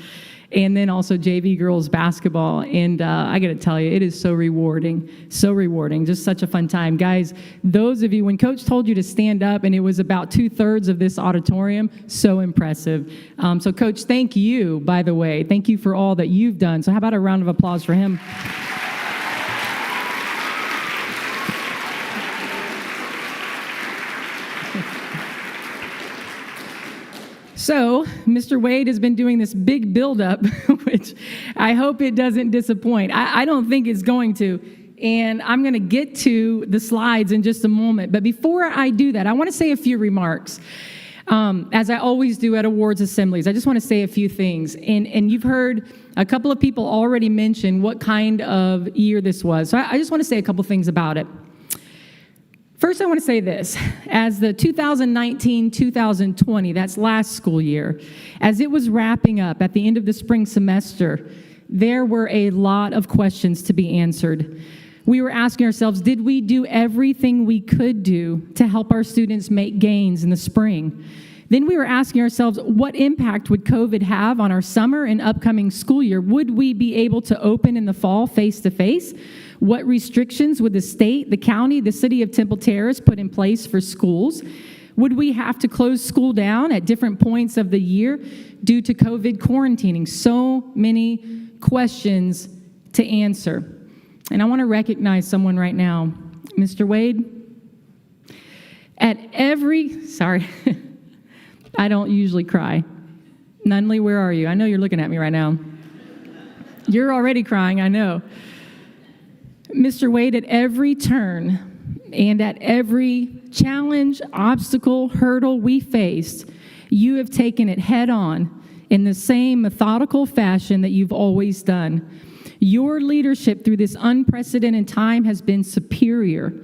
And then also JV girls basketball. And I got to tell you, it is so rewarding, just such a fun time. Guys, those of you, when Coach told you to stand up and it was about 2/3 of this auditorium, so impressive. So Coach, thank you, by the way. Thank you for all that you've done. So how about a round of applause for him? So, Mr. Wade has been doing this big buildup, which I hope it doesn't disappoint. I don't think it's going to. And I'm going to get to the slides in just a moment. But before I do that, I want to say a few remarks. As I always do at awards assemblies, I just want to say a few things. And you've heard a couple of people already mention what kind of year this was. So I just want to say a couple things about it. First, I want to say this. As the 2019-2020, that's last school year, as it was wrapping up at the end of the spring semester, there were a lot of questions to be answered. We were asking ourselves, did we do everything we could do to help our students make gains in the spring? Then we were asking ourselves, what impact would COVID have on our summer and upcoming school year? Would we be able to open in the fall face-to-face? What restrictions would the state, the county, the city of Temple Terrace put in place for schools? Would we have to close school down at different points of the year due to COVID quarantining? So many questions to answer. And I want to recognize someone right now. Mr. Wade, sorry, I don't usually cry. Nunley, where are you? I know you're looking at me right now. You're already crying, I know. Mr. Wade, at every turn and at every challenge, obstacle, hurdle we faced, you have taken it head on in the same methodical fashion that you've always done. Your leadership through this unprecedented time has been superior,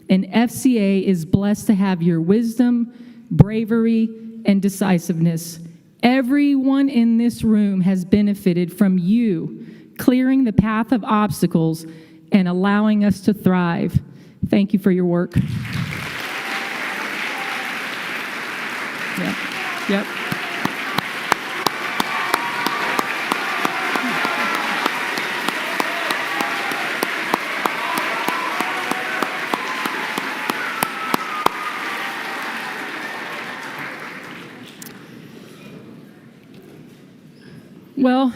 and FCA is blessed to have your wisdom, bravery, and decisiveness. Everyone in this room has benefited from you clearing the path of obstacles and allowing us to thrive. Thank you for your work. Yep. Well,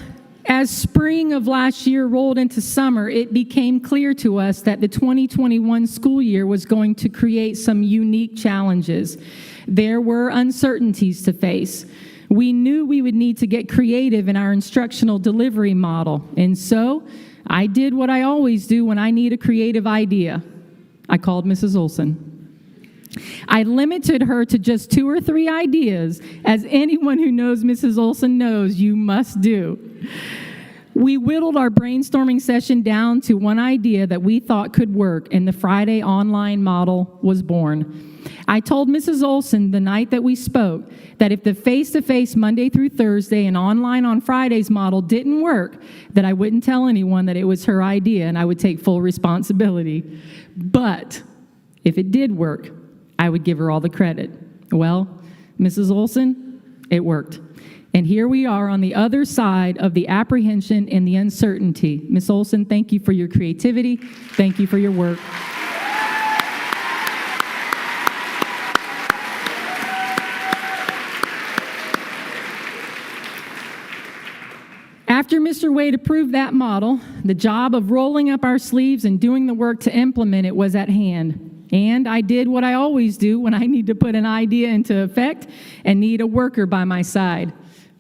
as spring of last year rolled into summer, it became clear to us that the 2021 school year was going to create some unique challenges. There were uncertainties to face. We knew we would need to get creative in our instructional delivery model. And so I did what I always do when I need a creative idea. I called Mrs. Olson. I limited her to just 2 or 3 ideas, as anyone who knows Mrs. Olson knows you must do. We whittled our brainstorming session down to one idea that we thought could work, and the Friday online model was born. I told Mrs. Olson the night that we spoke that if the face-to-face Monday through Thursday and online on Fridays model didn't work, that I wouldn't tell anyone that it was her idea and I would take full responsibility. But if it did work, I would give her all the credit. Well, Mrs. Olson, it worked. And here we are on the other side of the apprehension and the uncertainty. Ms. Olson, thank you for your creativity. Thank you for your work. After Mr. Wade approved that model, the job of rolling up our sleeves and doing the work to implement it was at hand. And I did what I always do when I need to put an idea into effect and need a worker by my side.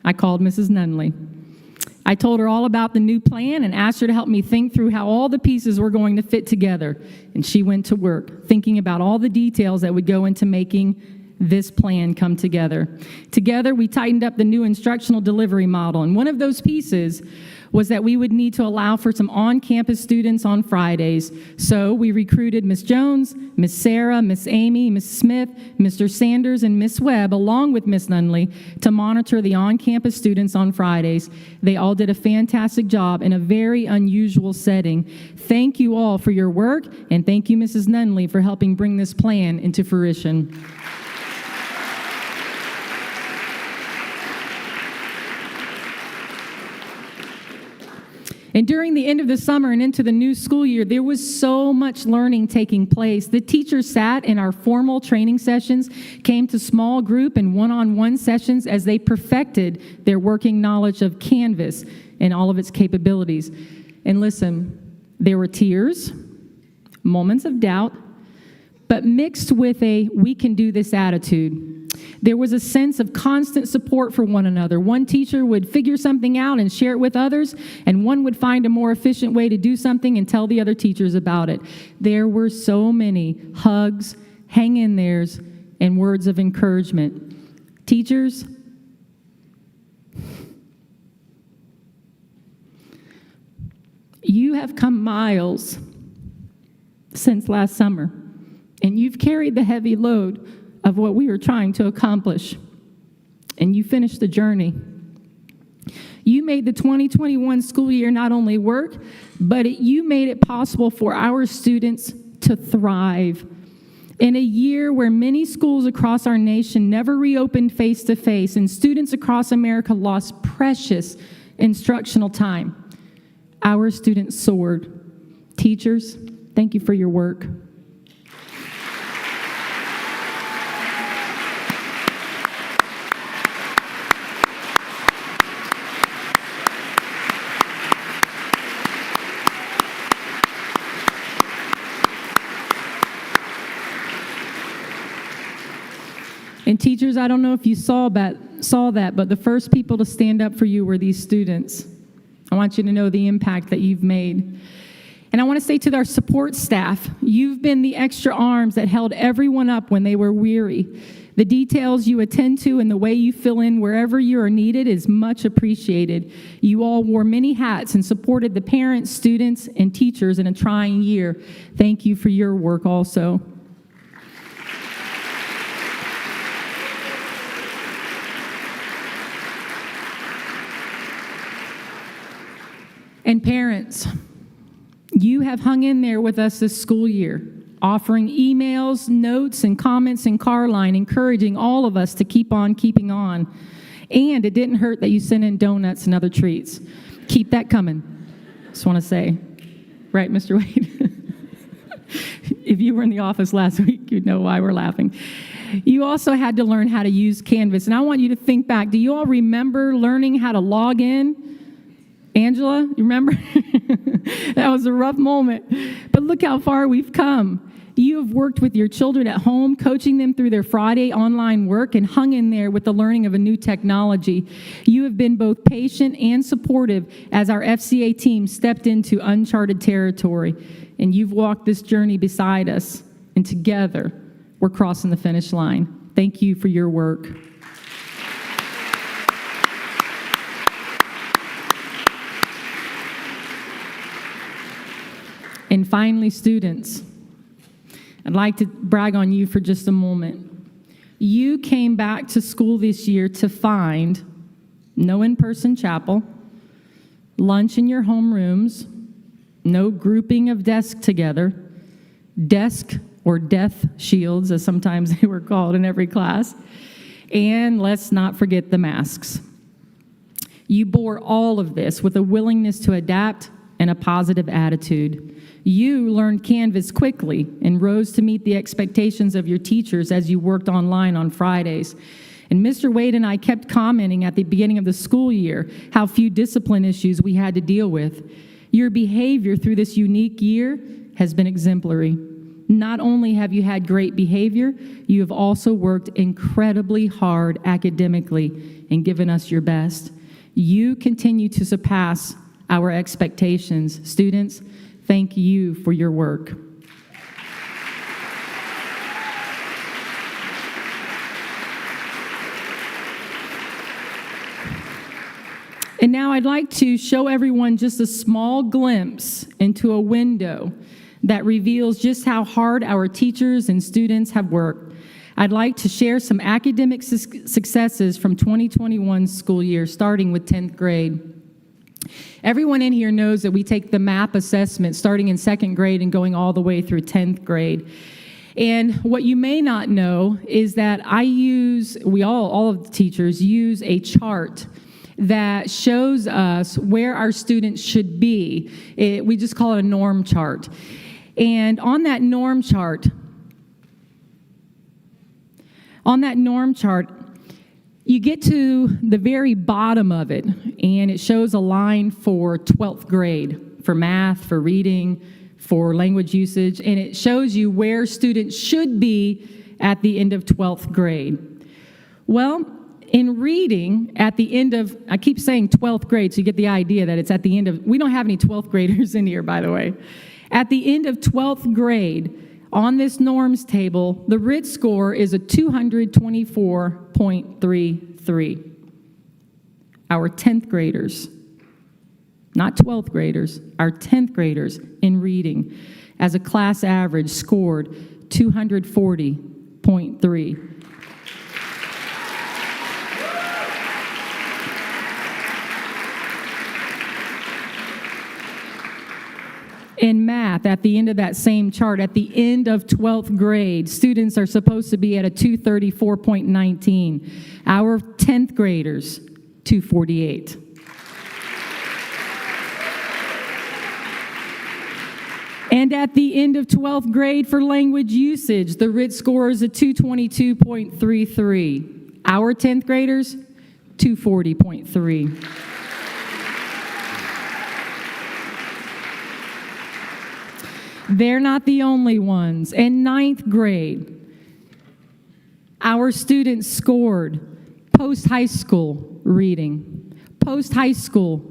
I called Mrs. Nunley. I told her all about the new plan and asked her to help me think through how all the pieces were going to fit together. And she went to work, thinking about all the details that would go into making this plan come together. Together, we tightened up the new instructional delivery model. And one of those pieces was that we would need to allow for some on-campus students on Fridays. So we recruited Miss Jones, Miss Sarah, Miss Amy, Miss Smith, Mr. Sanders, and Miss Webb, along with Miss Nunley, to monitor the on-campus students on Fridays. They all did a fantastic job in a very unusual setting. Thank you all for your work, and thank you, Mrs. Nunley, for helping bring this plan into fruition. And during the end of the summer and into the new school year, there was so much learning taking place. The teachers sat in our formal training sessions, came to small group and one-on-one sessions as they perfected their working knowledge of Canvas and all of its capabilities. And listen, there were tears, moments of doubt, but mixed with a "we can do this" attitude. There was a sense of constant support for one another. One teacher would figure something out and share it with others, and one would find a more efficient way to do something and tell the other teachers about it. There were so many hugs, hang in there's, and words of encouragement. Teachers, you have come miles since last summer, and you've carried the heavy load of what we were trying to accomplish, and you finished the journey. You made the 2021 school year not only work, but you made it possible for our students to thrive. In a year where many schools across our nation never reopened face-to-face, and students across America lost precious instructional time, our students soared. Teachers, thank you for your work. And teachers, I don't know if you saw that, but the first people to stand up for you were these students. I want you to know the impact that you've made. And I want to say to our support staff, you've been the extra arms that held everyone up when they were weary. The details you attend to and the way you fill in wherever you are needed is much appreciated. You all wore many hats and supported the parents, students, and teachers in a trying year. Thank you for your work also. And parents, you have hung in there with us this school year, offering emails, notes, and comments in car line, encouraging all of us to keep on keeping on. And it didn't hurt that you sent in donuts and other treats. Keep that coming, just want to say. Right, Mr. Wade? If you were in the office last week, you'd know why we're laughing. You also had to learn how to use Canvas. And I want you to think back. Do you all remember learning how to log in? Angela, you remember? That was a rough moment. But look how far we've come. You have worked with your children at home, coaching them through their Friday online work, and hung in there with the learning of a new technology. You have been both patient and supportive as our FCA team stepped into uncharted territory. And you've walked this journey beside us, and together we're crossing the finish line. Thank you for your work. finally, students, I'd like to brag on you for just a moment. You came back to school this year to find no in-person chapel, lunch in your homerooms, no grouping of desks together, desk or death shields, as sometimes they were called in every class, and let's not forget the masks. You bore all of this with a willingness to adapt and a positive attitude. You learned Canvas quickly and rose to meet the expectations of your teachers as you worked online on Fridays. And Mr. Wade and I kept commenting at the beginning of the school year how few discipline issues we had to deal with. Your behavior through this unique year has been exemplary. Not only have you had great behavior, you have also worked incredibly hard academically and given us your best. You continue to surpass our expectations. Students, thank you for your work. And now I'd like to show everyone just a small glimpse into a window that reveals just how hard our teachers and students have worked. I'd like to share some academic successes from 2021 school year, starting with 10th grade. Everyone in here knows that we take the MAP assessment starting in 2nd grade and going all the way through 10th grade. And what you may not know is that all of the teachers use a chart that shows us where our students should be. We just call it a norm chart. And on that norm chart, you get to the very bottom of it, and it shows a line for 12th grade, for math, for reading, for language usage, and it shows you where students should be at the end of 12th grade. Well, in reading, at the end of, I keep saying 12th grade, so you get the idea that it's at the end of, we don't have any 12th graders in here, by the way. At the end of 12th grade, on this norms table, the RIT score is a 224.33. Our 10th graders, not 12th graders, our 10th graders in reading, as a class average, scored 240.3. In math, at the end of that same chart, at the end of 12th grade, students are supposed to be at a 234.19. Our 10th graders, 248. And at the end of 12th grade for language usage, the RIT score is a 222.33. Our 10th graders, 240.3. They're not the only ones. In 9th grade, our students scored post-high school reading, post-high school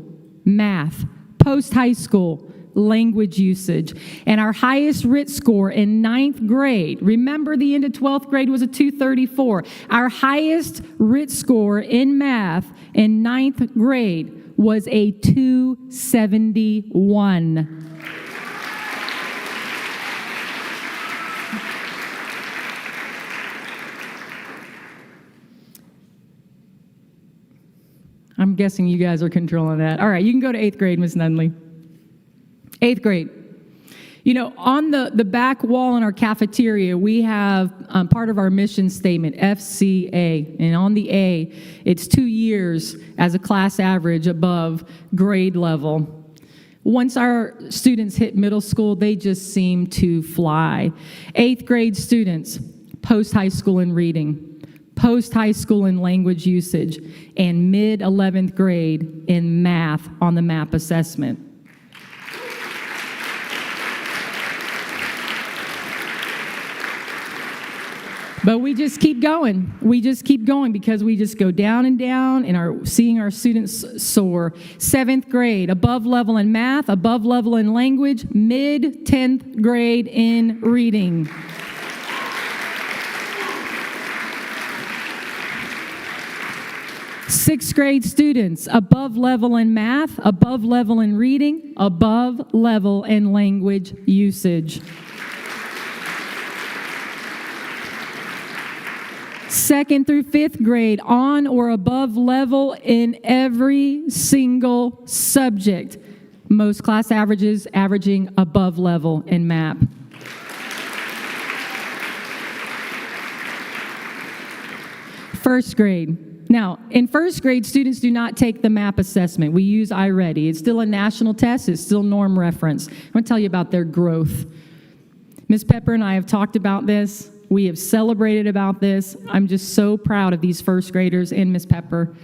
math, post-high school language usage. And our highest RIT score in 9th grade, remember the end of 12th grade was a 234. Our highest RIT score in math in 9th grade was a 271. I'm guessing you guys are controlling that. All right, you can go to 8th grade, Miss Nunley. 8th grade. You know, on the back wall in our cafeteria, we have part of our mission statement, FCA. And on the A, it's 2 years as a class average above grade level. Once our students hit middle school, they just seem to fly. 8th grade students, post-high school in reading, post-high school in language usage, and mid-11th grade in math on the MAP assessment. But we just keep going. We just keep going because we just go down and down and are seeing our students soar. 7th grade, above level in math, above level in language, mid-10th grade in reading. Sixth grade students, above level in math, above level in reading, above level in language usage. Second through fifth grade, on or above level in every single subject. Most class averages averaging above level in MAP. First grade. Now, in first grade, students do not take the MAP assessment. We use iReady. It's still a national test. It's still norm reference. I'm going to tell you about their growth. Ms. Pepper and I have talked about this. We have celebrated about this. I'm just so proud of these first graders and Ms. Pepper.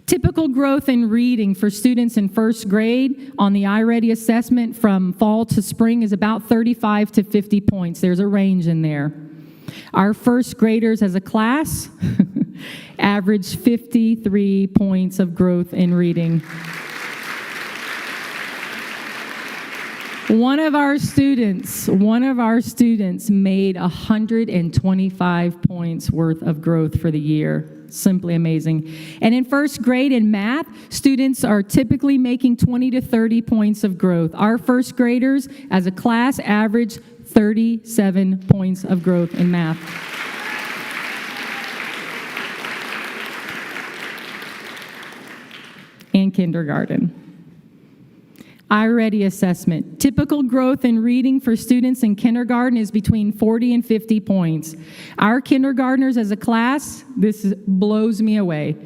Typical growth in reading for students in first grade on the iReady assessment from fall to spring is about 35 to 50 points. There's a range in there. Our first graders as a class average 53 points of growth in reading. One of our students made 125 points worth of growth for the year. Simply amazing. And in first grade in math, students are typically making 20 to 30 points of growth. Our first graders as a class average 37 points of growth in math. And kindergarten. iReady assessment. Typical growth in reading for students in kindergarten is between 40 and 50 points. Our kindergartners as a class, this blows me away,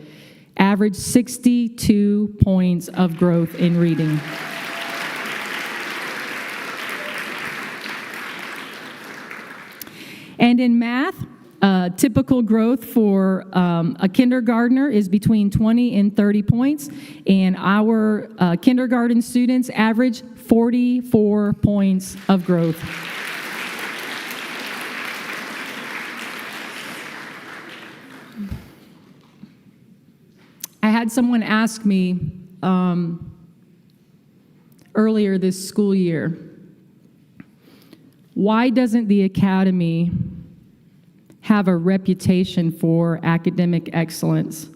average 62 points of growth in reading. And in math, typical growth for a kindergartner is between 20 and 30 points, and our kindergarten students average 44 points of growth. I had someone ask me earlier this school year, why doesn't the academy have a reputation for academic excellence?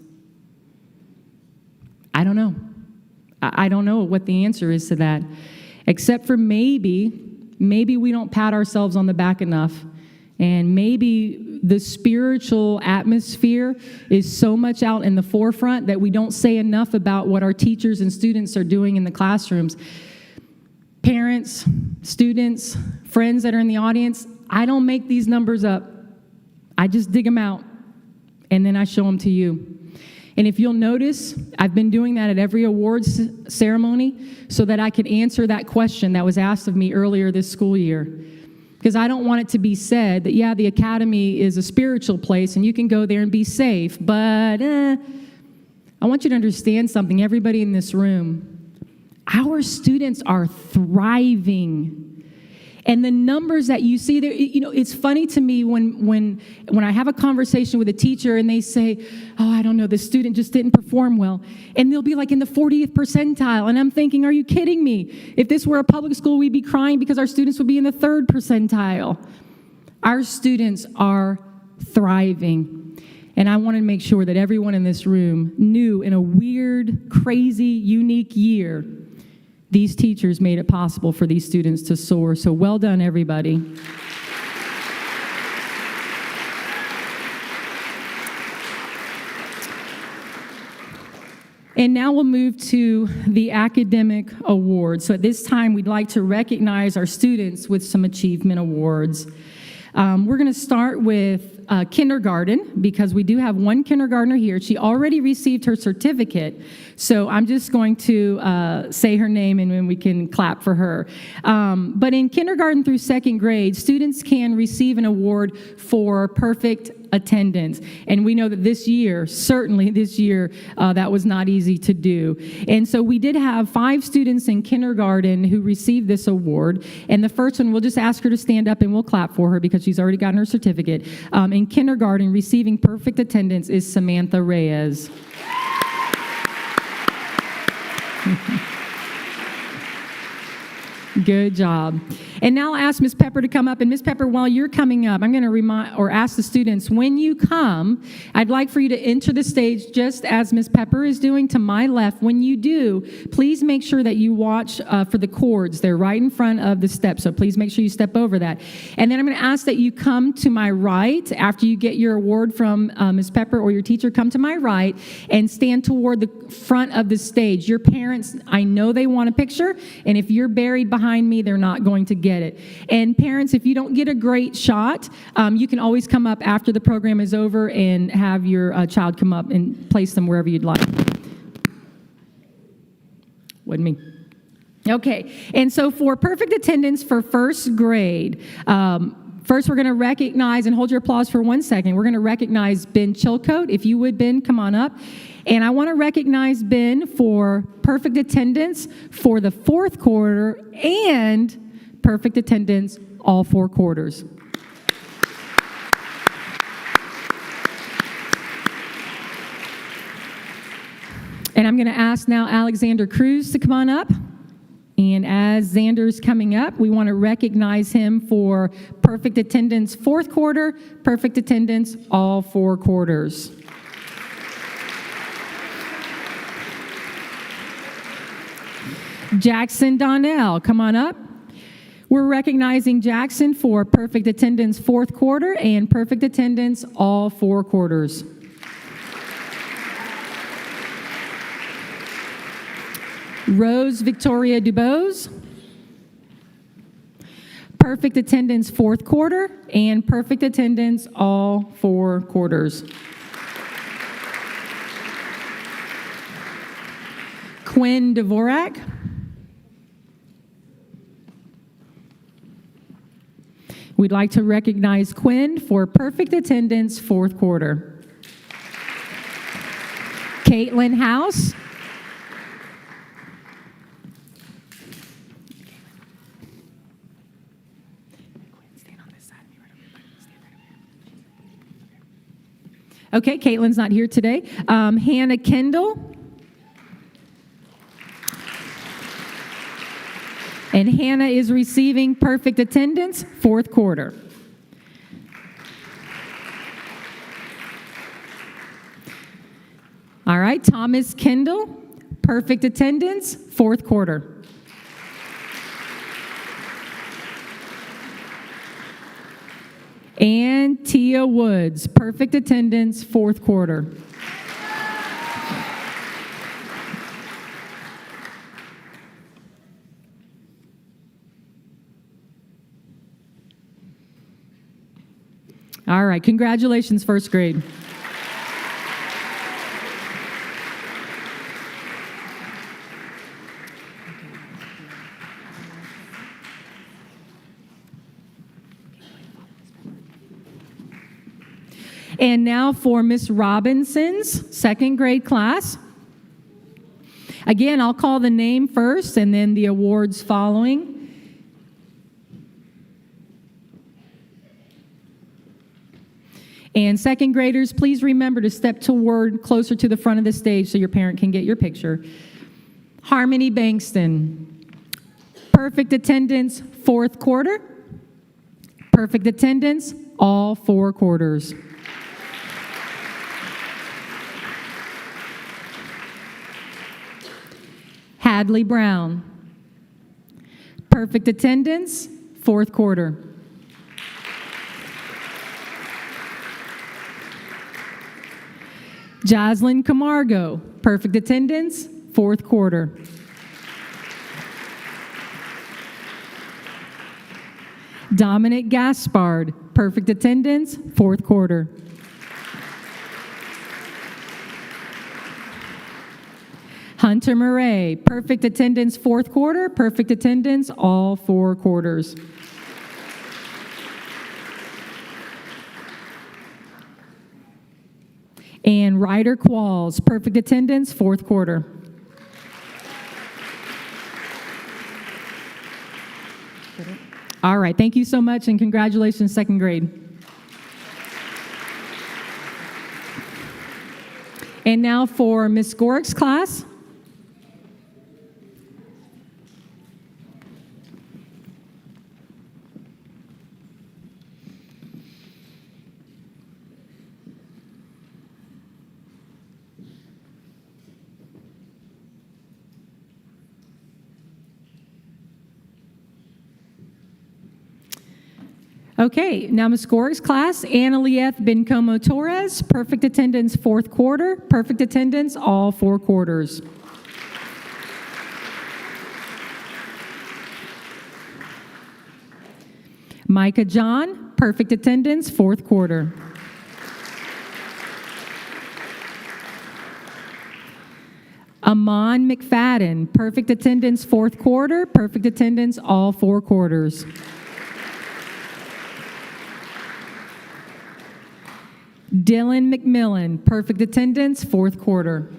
I don't know. I don't know what the answer is to that, except for maybe we don't pat ourselves on the back enough, and maybe the spiritual atmosphere is so much out in the forefront that we don't say enough about what our teachers and students are doing in the classrooms. Parents, students, friends that are in the audience, I don't make these numbers up. I just dig them out, and then I show them to you. And if you'll notice, I've been doing that at every awards ceremony so that I could answer that question that was asked of me earlier this school year. Because I don't want it to be said that, yeah, the academy is a spiritual place and you can go there and be safe, but I want you to understand something, everybody in this room. Our students are thriving. And the numbers that you see there, it's funny to me when I have a conversation with a teacher and they say, oh, I don't know, the student just didn't perform well. And they'll be like in the 40th percentile. And I'm thinking, are you kidding me? If this were a public school, we'd be crying because our students would be in the 3rd percentile. Our students are thriving. And I wanted to make sure that everyone in this room knew in a weird, crazy, unique year, these teachers made it possible for these students to soar. So well done, everybody. And now we'll move to the academic awards. So at this time, we'd like to recognize our students with some achievement awards. We're going to start with kindergarten, because we do have one kindergartner here. She already received her certificate, so I'm just going to say her name and then we can clap for her. But in kindergarten through 2nd grade, students can receive an award for perfect attendance. And we know that this year, certainly this year, that was not easy to do. And so we did have 5 students in kindergarten who received this award. And the first one, we'll just ask her to stand up and we'll clap for her because she's already gotten her certificate. In kindergarten, receiving perfect attendance is Samantha Reyes. Good job. And now I'll ask Ms. Pepper to come up. And Ms. Pepper, while you're coming up, I'm going to remind or ask the students, when you come, I'd like for you to enter the stage just as Ms. Pepper is doing to my left. When you do, please make sure that you watch for the cords. They're right in front of the steps, so please make sure you step over that. And then I'm going to ask that you come to my right after you get your award from Ms. Pepper or your teacher. Come to my right and stand toward the front of the stage. Your parents, I know they want a picture, and if you're buried behind me, they're not going to get it. And parents, if you don't get a great shot, you can always come up after the program is over and have your child come up and place them wherever you'd like. Wasn't me. Okay, and so for perfect attendance for first grade, first we're going to recognize, and hold your applause for 1 second, we're going to recognize Ben Chilcote. If you would, Ben, come on up. And I want to recognize Ben for perfect attendance for the fourth quarter and perfect attendance all 4 quarters. And I'm going to ask now Alexander Cruz to come on up. And as Xander's coming up, we want to recognize him for perfect attendance fourth quarter, perfect attendance all 4 quarters. Jackson Donnell, come on up. We're recognizing Jackson for perfect attendance fourth quarter and perfect attendance all 4 quarters. Rose Victoria Dubose, perfect attendance fourth quarter and perfect attendance all 4 quarters. Quinn Dvorak, we'd like to recognize Quinn for perfect attendance fourth quarter. Caitlin House, okay, Caitlin's not here today. Hannah Kendall. And Hannah is receiving perfect attendance, fourth quarter. All right, Thomas Kendall, perfect attendance, fourth quarter. And Tia Woods, perfect attendance, fourth quarter. All right, congratulations, first grade. And now for Miss Robinson's second grade class. Again, I'll call the name first and then the awards following. And second graders, please remember to step toward closer to the front of the stage so your parent can get your picture. Harmony Bankston, perfect attendance, fourth quarter. Perfect attendance, all 4 quarters. Hadley Brown, perfect attendance, fourth quarter. Jocelyn Camargo, perfect attendance, fourth quarter. Dominic Gaspard, perfect attendance, fourth quarter. Hunter Murray, perfect attendance, fourth quarter, perfect attendance, all 4 quarters. And Ryder Qualls, perfect attendance, fourth quarter. All right, thank you so much, and congratulations, second grade. And now for Miss Gorick's class. Okay, now Ms. Gorg's class, Annalieth Bencomo Torres, perfect attendance fourth quarter, perfect attendance all 4 quarters. Micah John, perfect attendance fourth quarter. Amon McFadden, perfect attendance fourth quarter, perfect attendance all 4 quarters. Dylan McMillan, perfect attendance fourth quarter.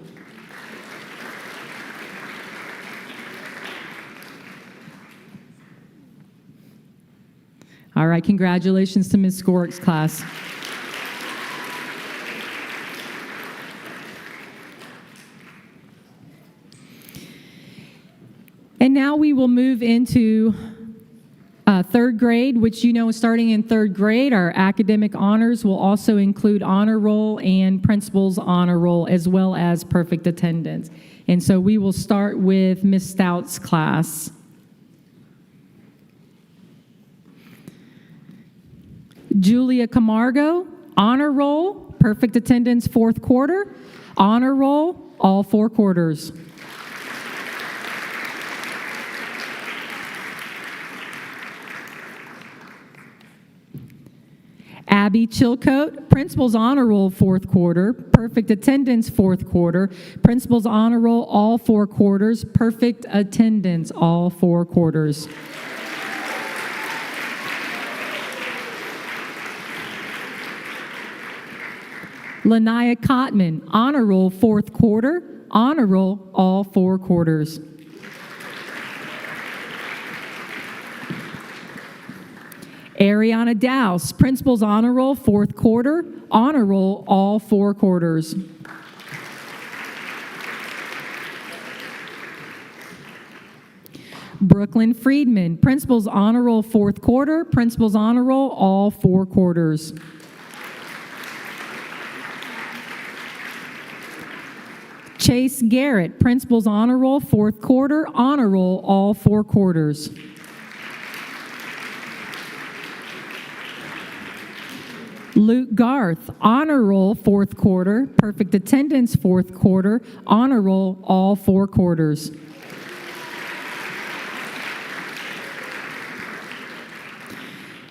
All right, congratulations to Ms. Gorg's class. And now we will move into third grade, which you know starting in third grade, our academic honors will also include honor roll and principal's honor roll, as well as perfect attendance. And so we will start with Ms. Stout's class. Julia Camargo, honor roll, perfect attendance fourth quarter, honor roll, all 4 quarters. Abby Chilcote, principal's honor roll fourth quarter, perfect attendance fourth quarter, principal's honor roll all 4 quarters, perfect attendance all 4 quarters. Lanaya Cotman, honor roll fourth quarter, honor roll all 4 quarters. Ariana Dowse, principal's honor roll fourth quarter, honor roll all 4 quarters. Brooklyn Friedman, principal's honor roll fourth quarter, principal's honor roll all 4 quarters. Chase Garrett, principal's honor roll fourth quarter, honor roll all 4 quarters. Luke Garth, honor roll fourth quarter, perfect attendance fourth quarter, honor roll all 4 quarters.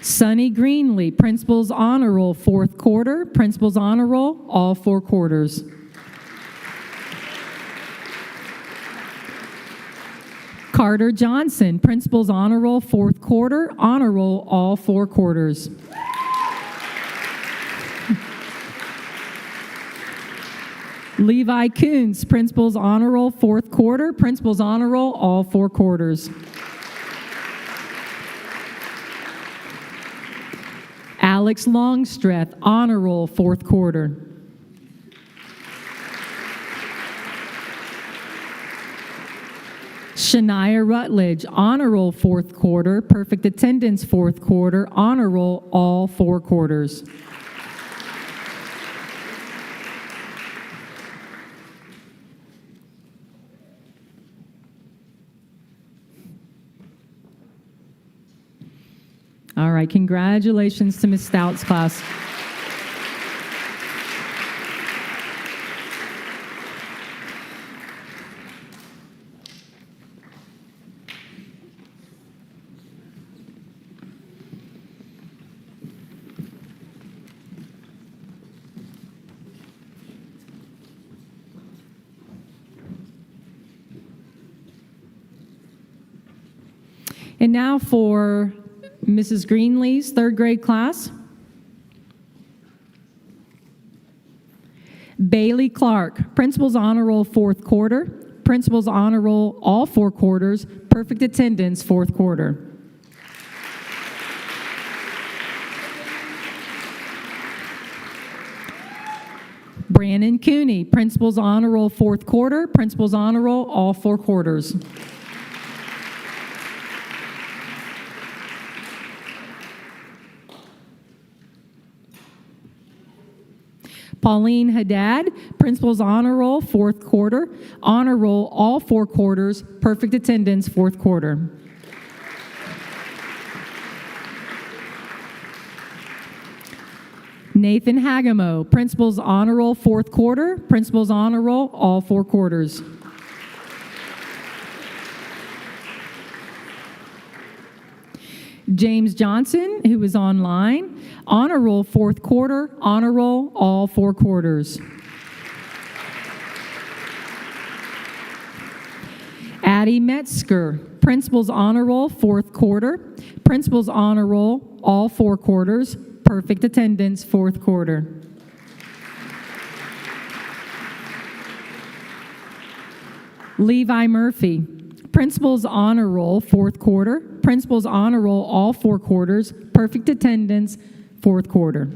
Sonny Greenlee, principal's honor roll fourth quarter, principal's honor roll all 4 quarters. Carter Johnson, principal's honor roll fourth quarter, honor roll all 4 quarters. Levi Coons, principal's honor roll fourth quarter, principal's honor roll all 4 quarters. Alex Longstreth, honor roll fourth quarter. Shania Rutledge, honor roll fourth quarter, perfect attendance fourth quarter, honor roll all 4 quarters. All right, congratulations to Ms. Stout's class. And now for Mrs. Greenlee's third grade class. Bailey Clark, principal's honor roll fourth quarter, principal's honor roll all 4 quarters, perfect attendance fourth quarter. Brandon Cooney, principal's honor roll fourth quarter, principal's honor roll all 4 quarters. Pauline Haddad, principal's honor roll fourth quarter, honor roll all 4 quarters, perfect attendance fourth quarter. Nathan Hagamo, Principal's Honor Roll, fourth quarter. Principal's Honor Roll, all four quarters. James Johnson, who is online, Honor Roll, fourth quarter. Honor Roll, all four quarters. Addie Metzger, Principal's Honor Roll, fourth quarter. Principal's Honor Roll, all four quarters. Perfect attendance, fourth quarter. Levi Murphy, Principal's Honor Roll, fourth quarter. Principal's Honor Roll, all four quarters. Perfect attendance, fourth quarter.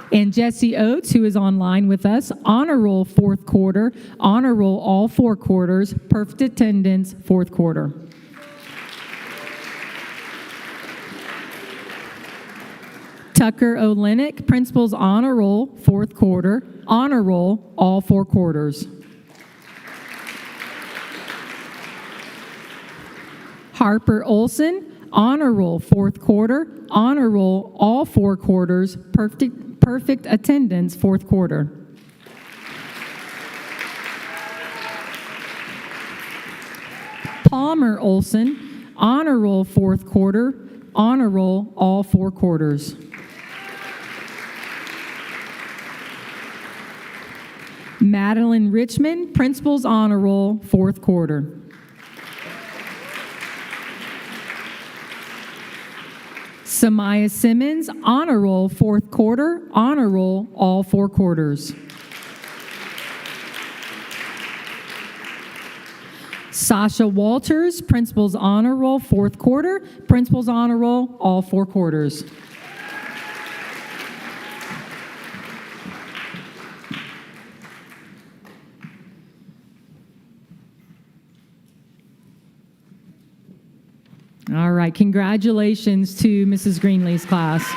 And Jesse Oates, who is online with us, Honor Roll, fourth quarter. Honor Roll, all four quarters. Perfect attendance, fourth quarter. Tucker Olenek, Principal's Honor Roll, fourth quarter. Honor Roll, all four quarters. Harper Olson, Honor Roll, fourth quarter. Honor Roll, all four quarters. Perfect attendance, fourth quarter. Palmer Olson, Honor Roll, fourth quarter. Honor Roll, all four quarters. Madeline Richmond, Principal's Honor Roll, fourth quarter. Samaya Simmons, Honor Roll, fourth quarter. Honor Roll, all four quarters. Sasha Walters, Principal's Honor Roll, fourth quarter. Principal's Honor Roll, all four quarters. All right, congratulations to Mrs. Greenlee's class.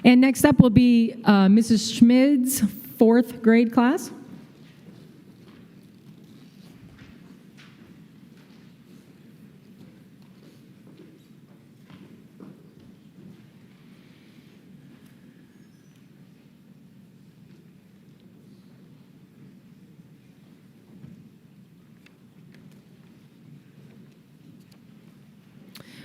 And next up will be Mrs. Schmid's fourth grade class.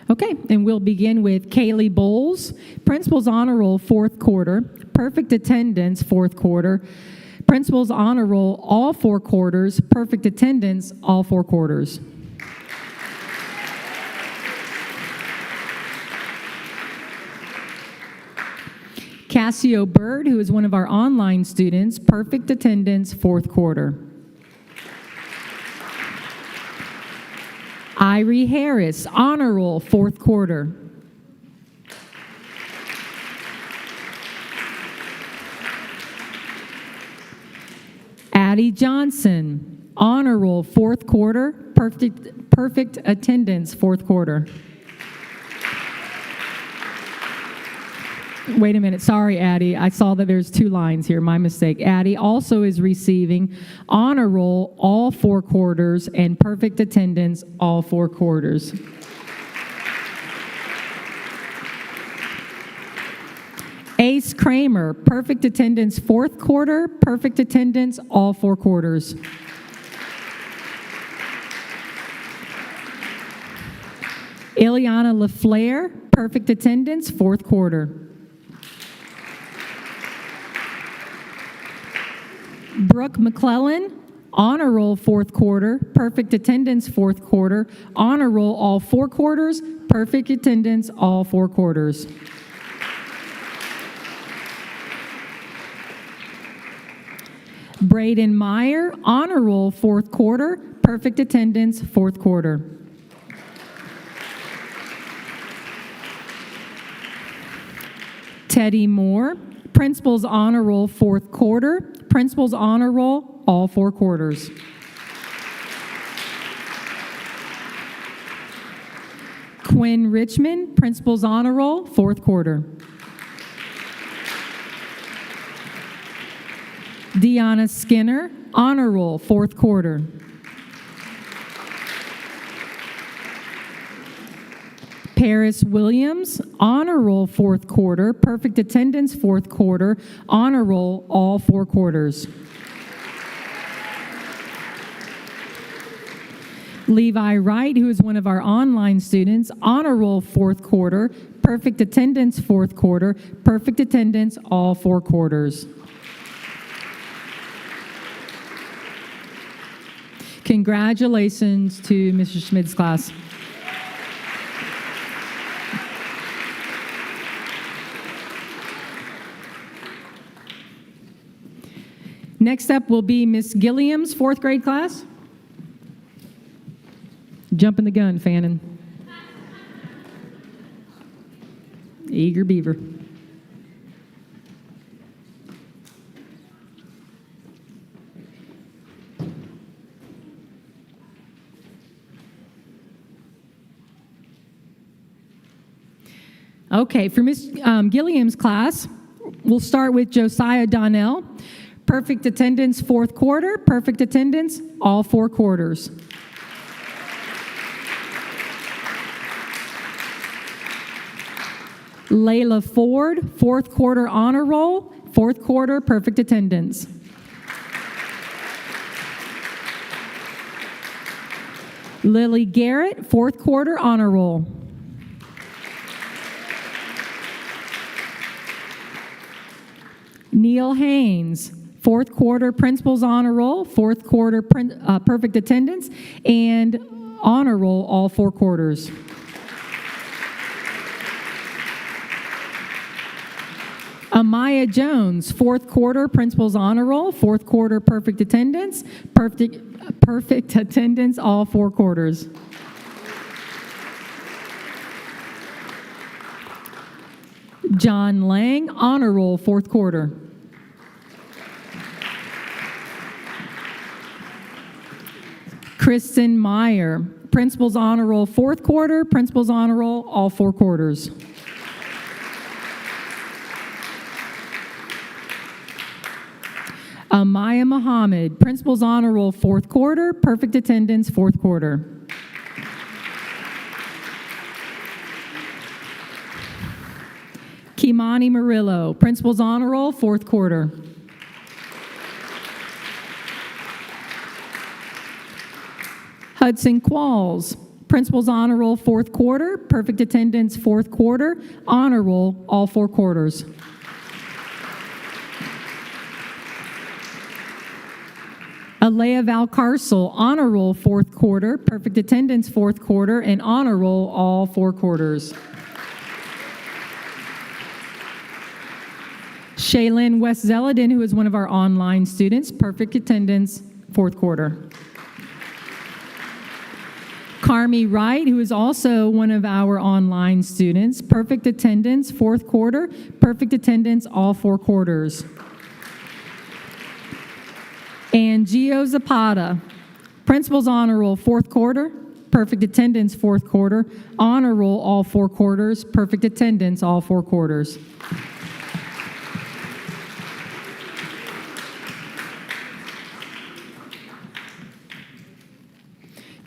Okay, and we'll begin with Kaylee Bowles, Principal's Honor Roll, fourth quarter. Perfect attendance, fourth quarter. Principal's Honor Roll, all four quarters. Perfect attendance, all four quarters. Cassio Bird, who is one of our online students, perfect attendance, fourth quarter. Irie Harris, Honor Roll, fourth quarter. Addie Johnson, Honor Roll, fourth quarter. Perfect attendance, fourth quarter. Wait a minute. Sorry, Addie. I saw that there's two lines here. My mistake. Addie also is receiving Honor Roll, all four quarters, and perfect attendance, all four quarters. Ace Kramer, perfect attendance, fourth quarter, perfect attendance, all four quarters. Ileana LaFleur, perfect attendance, fourth quarter. Brooke McClellan, Honor Roll, fourth quarter, perfect attendance, fourth quarter. Honor Roll, all four quarters, perfect attendance, all four quarters. Braden Meyer, Honor Roll, fourth quarter, perfect attendance, fourth quarter. Teddy Moore, Principal's Honor Roll, fourth quarter. Principal's Honor Roll, all four quarters. Quinn Richmond, Principal's Honor Roll, fourth quarter. Deanna Skinner, Honor Roll, fourth quarter. Paris Williams, Honor Roll, fourth quarter. Perfect attendance, fourth quarter. Honor Roll, all four quarters. Levi Wright, who is one of our online students, Honor Roll, fourth quarter. Perfect attendance, fourth quarter. Perfect attendance, all four quarters. Congratulations to Mr. Schmidt's class. Next up will be Miss Gilliam's fourth grade class. Jumping the gun, Fannin. Eager beaver. Okay, for Miss Gilliam's class, we'll start with Josiah Donnell. Perfect attendance, fourth quarter. Perfect attendance, all four quarters. Layla Ford, fourth quarter honor roll, fourth quarter perfect attendance. Lily Garrett, fourth quarter honor roll. Neil Haynes, fourth quarter principal's honor roll, fourth quarter perfect attendance, and honor roll all four quarters. Amaya Jones, fourth quarter principal's honor roll, fourth quarter perfect attendance, perfect attendance all four quarters. John Lang, honor roll, fourth quarter. Kristen Meyer, principal's honor roll, fourth quarter, principal's honor roll, all four quarters. Amaya Muhammad, principal's honor roll, fourth quarter, perfect attendance, fourth quarter. Kimani Murillo, principal's honor roll, fourth quarter. Hudson Qualls, principal's honor roll, fourth quarter, perfect attendance, fourth quarter, honor roll, all four quarters. Alea Valcarcel, honor roll, fourth quarter, perfect attendance, fourth quarter, and honor roll, all four quarters. Shaylin West Zeladin, who is one of our online students, perfect attendance, fourth quarter. Carmi Wright, who is also one of our online students, perfect attendance, fourth quarter, perfect attendance, all four quarters. And Gio Zapata, principal's honor roll, fourth quarter, perfect attendance, fourth quarter, honor roll, all four quarters, perfect attendance, all four quarters.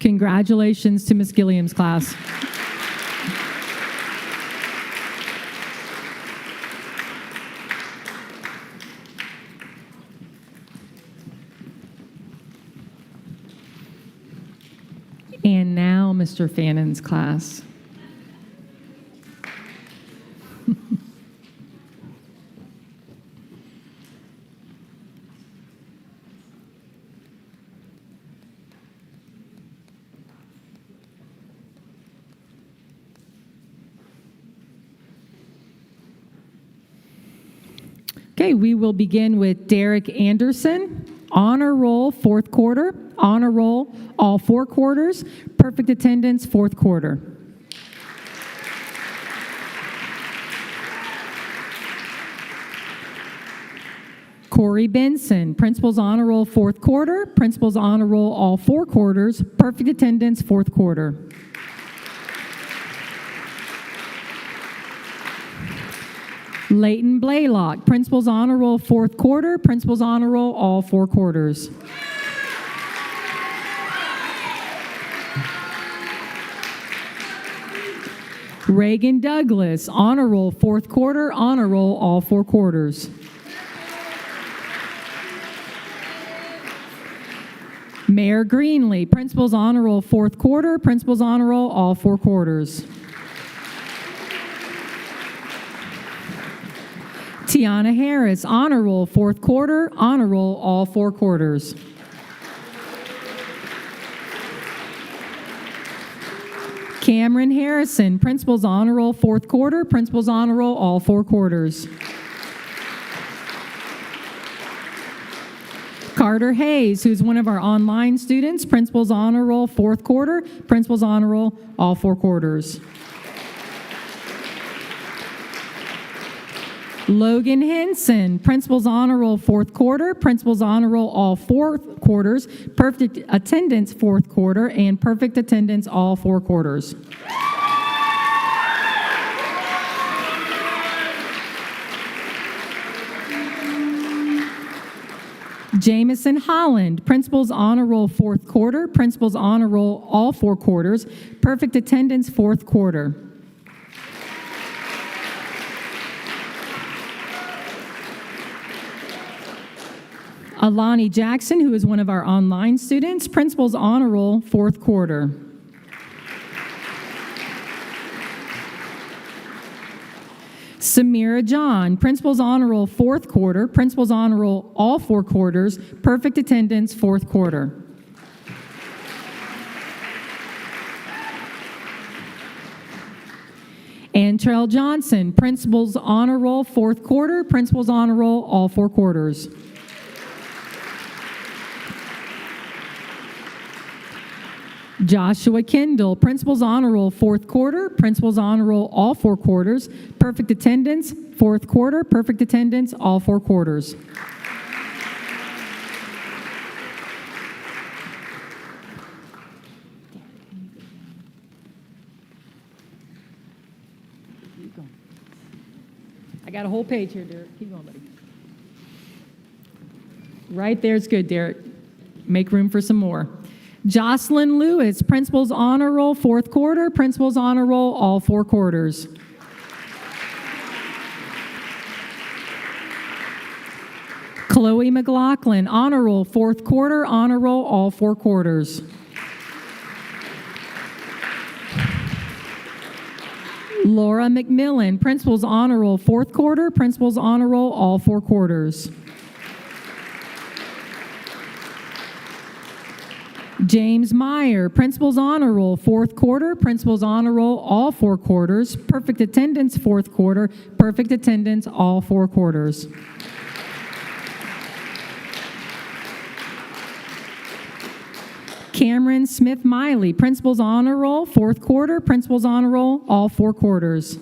Congratulations to Miss Gilliam's class. And now, Mr. Fannon's class. Okay, we will begin with Derek Anderson. Honor roll, fourth quarter. Honor roll, all four quarters. Perfect attendance, fourth quarter. Corey Benson, principal's honor roll, fourth quarter. Principal's honor roll, all four quarters. Perfect attendance, fourth quarter. Leighton Blaylock, Principal's Honor Roll, fourth quarter. Principal's Honor Roll, all four quarters. Reagan Douglas, Honor Roll, fourth quarter. Honor Roll, all four quarters. Mayor Greenlee, Principal's Honor Roll, fourth quarter. Principal's Honor Roll, all four quarters. Tiana Harris, Honor Roll, fourth quarter. Honor Roll, all four quarters. Cameron Harrison, Principal's Honor Roll, fourth quarter. Principal's Honor Roll, all four quarters. Carter Hayes, who's one of our online students, Principal's Honor Roll, fourth quarter. Principal's Honor Roll, all four quarters. Logan Henson, Principal's Honor Roll, fourth quarter. Principal's Honor Roll, all four quarters. Perfect attendance, fourth quarter. And perfect attendance, all four quarters. Jamison Holland, Principal's Honor Roll, fourth quarter. Principal's Honor Roll, all four quarters. Perfect attendance, fourth quarter. Alani Jackson, who is one of our online students, Principal's Honor Roll, fourth quarter. Samira John, Principal's Honor Roll, fourth quarter. Principal's Honor Roll, all four quarters. Perfect attendance, fourth quarter. Antrell Johnson, Principal's Honor Roll, fourth quarter. Principal's Honor Roll, all four quarters. Joshua Kendall, Principal's Honor Roll, fourth quarter. Principal's Honor Roll, all four quarters. Perfect attendance, fourth quarter. Perfect attendance, all four quarters. I got a whole page here, Derek. Keep going, buddy. Right there's good, Derek. Make room for some more. Jocelyn Lewis, Principal's Honor Roll, fourth quarter. Principal's Honor Roll, all four quarters. Chloe McLaughlin, Honor Roll, fourth quarter. Honor Roll, all four quarters. Laura McMillan, Principal's Honor Roll, fourth quarter. Principal's Honor Roll, all four quarters. James Meyer, Principal's Honor Roll, fourth quarter. Principal's Honor Roll, all four quarters. Perfect attendance, fourth quarter. Perfect attendance, all four quarters. Cameron Smith Miley, Principal's Honor Roll, fourth quarter. Principal's Honor Roll, all four quarters.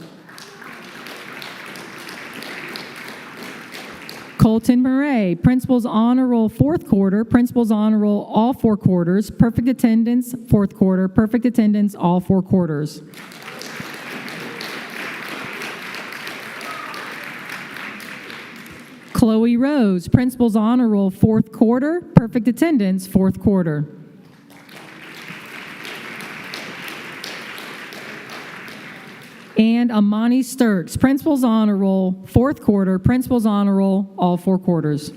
Colton Murray, Principal's Honor Roll, fourth quarter. Principal's Honor Roll, all four quarters. Perfect attendance, fourth quarter. Perfect attendance, all four quarters. Chloe Rose, Principal's Honor Roll, fourth quarter. Perfect attendance, fourth quarter. And Amani Sturks, Principal's Honor Roll, fourth quarter. Principal's Honor Roll, all four quarters.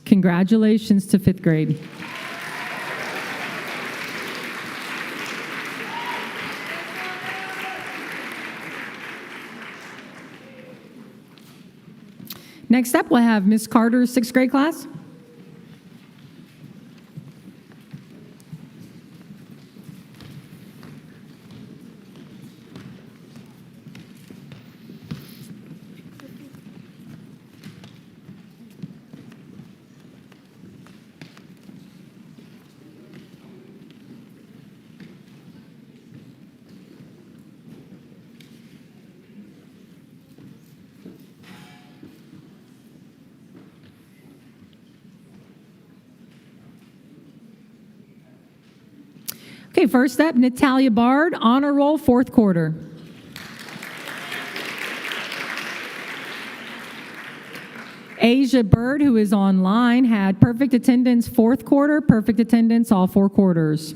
Congratulations to fifth grade. Next up, we'll have Miss Carter's sixth grade class. Okay, first up, Natalia Bard, honor roll, fourth quarter. Asia Bird, who is online, had perfect attendance fourth quarter, perfect attendance all four quarters.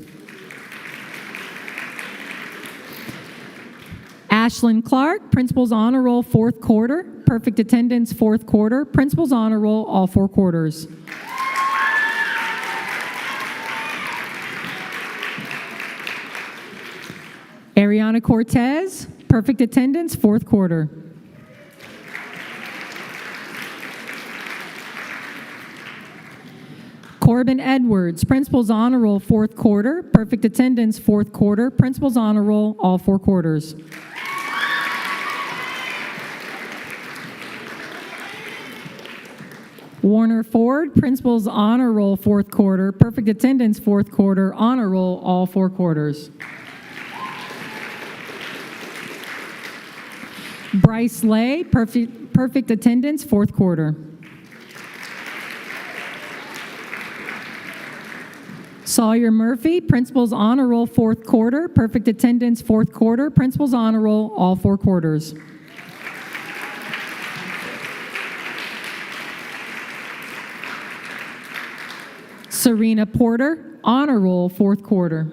Ashlyn Clark, Principal's Honor Roll, fourth quarter, perfect attendance fourth quarter, Principal's Honor Roll, all four quarters. Ariana Cortez, perfect attendance fourth quarter. Corbin Edwards, Principal's Honor Roll, fourth quarter, perfect attendance fourth quarter, Principal's Honor Roll, all four quarters. Warner Ford, Principal's Honor Roll, fourth quarter, perfect attendance fourth quarter, Honor Roll, all four quarters. Bryce Lay, perfect attendance fourth quarter. Sawyer Murphy, Principal's Honor Roll, fourth quarter, perfect attendance fourth quarter, Principal's Honor Roll, all four quarters. Serena Porter, Honor Roll, fourth quarter.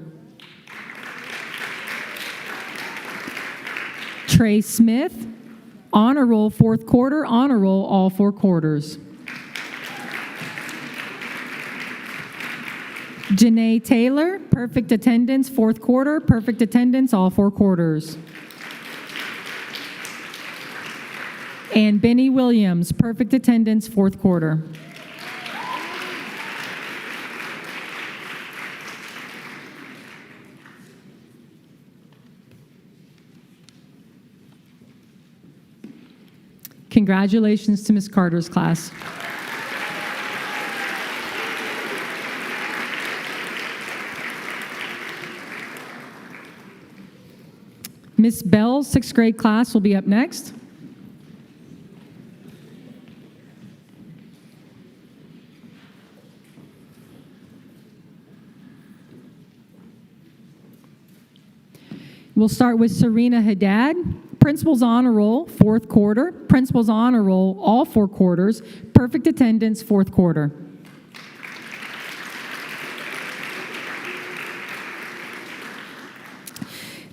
Trey Smith, Honor Roll, fourth quarter, Honor Roll, all four quarters. Janae Taylor, perfect attendance, fourth quarter, perfect attendance, all four quarters. And Benny Williams, perfect attendance, fourth quarter. Congratulations to Ms. Carter's class. Ms. Bell's sixth grade class will be up next. We'll start with Serena Haddad, Principal's Honor Roll, fourth quarter, Principal's Honor Roll, all four quarters, perfect attendance, fourth quarter.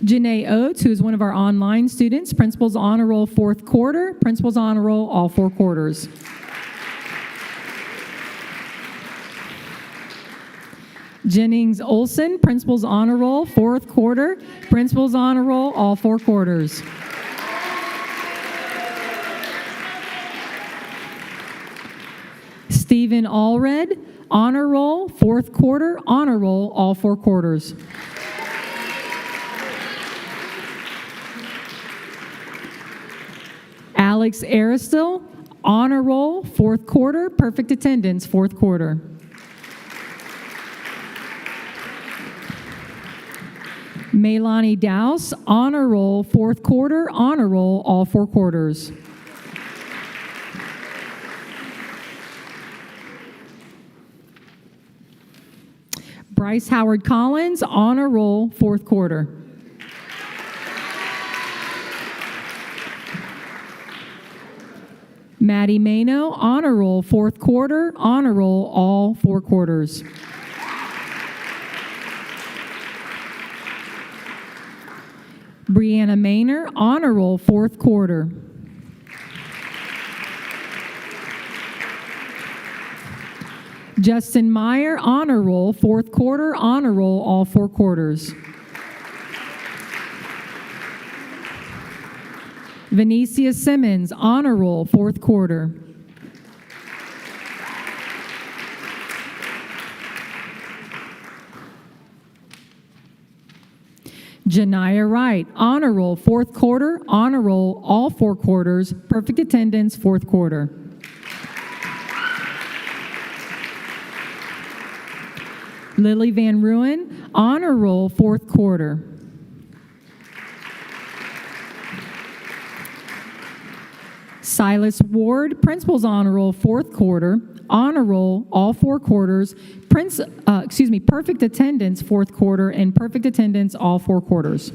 Janae Oates, who is one of our online students, Principal's Honor Roll, fourth quarter, Principal's Honor Roll, all four quarters. Jennings Olson, Principal's Honor Roll, fourth quarter, Principal's Honor Roll, all four quarters. Stephen Allred, Honor Roll, fourth quarter, Honor Roll, all four quarters. Alex Aristil, Honor Roll, fourth quarter, perfect attendance, fourth quarter. Maylani Dowse, Honor Roll, fourth quarter, Honor Roll, all four quarters. Bryce Howard Collins, Honor Roll, fourth quarter. Maddie Mano, Honor Roll, fourth quarter, Honor Roll, all four quarters. Brianna Maynor, Honor Roll, fourth quarter. Justin Meyer, Honor Roll, fourth quarter, Honor Roll, all four quarters. Venetia Simmons, Honor Roll, fourth quarter. Janiyah Wright, Honor Roll, fourth quarter, Honor Roll, all four quarters, perfect attendance, fourth quarter. Lily Van Ruin, Honor Roll, fourth quarter. Silas Ward, Principal's Honor Roll, fourth quarter, Honor Roll, all four quarters, perfect attendance fourth quarter, and perfect attendance all 4 quarters.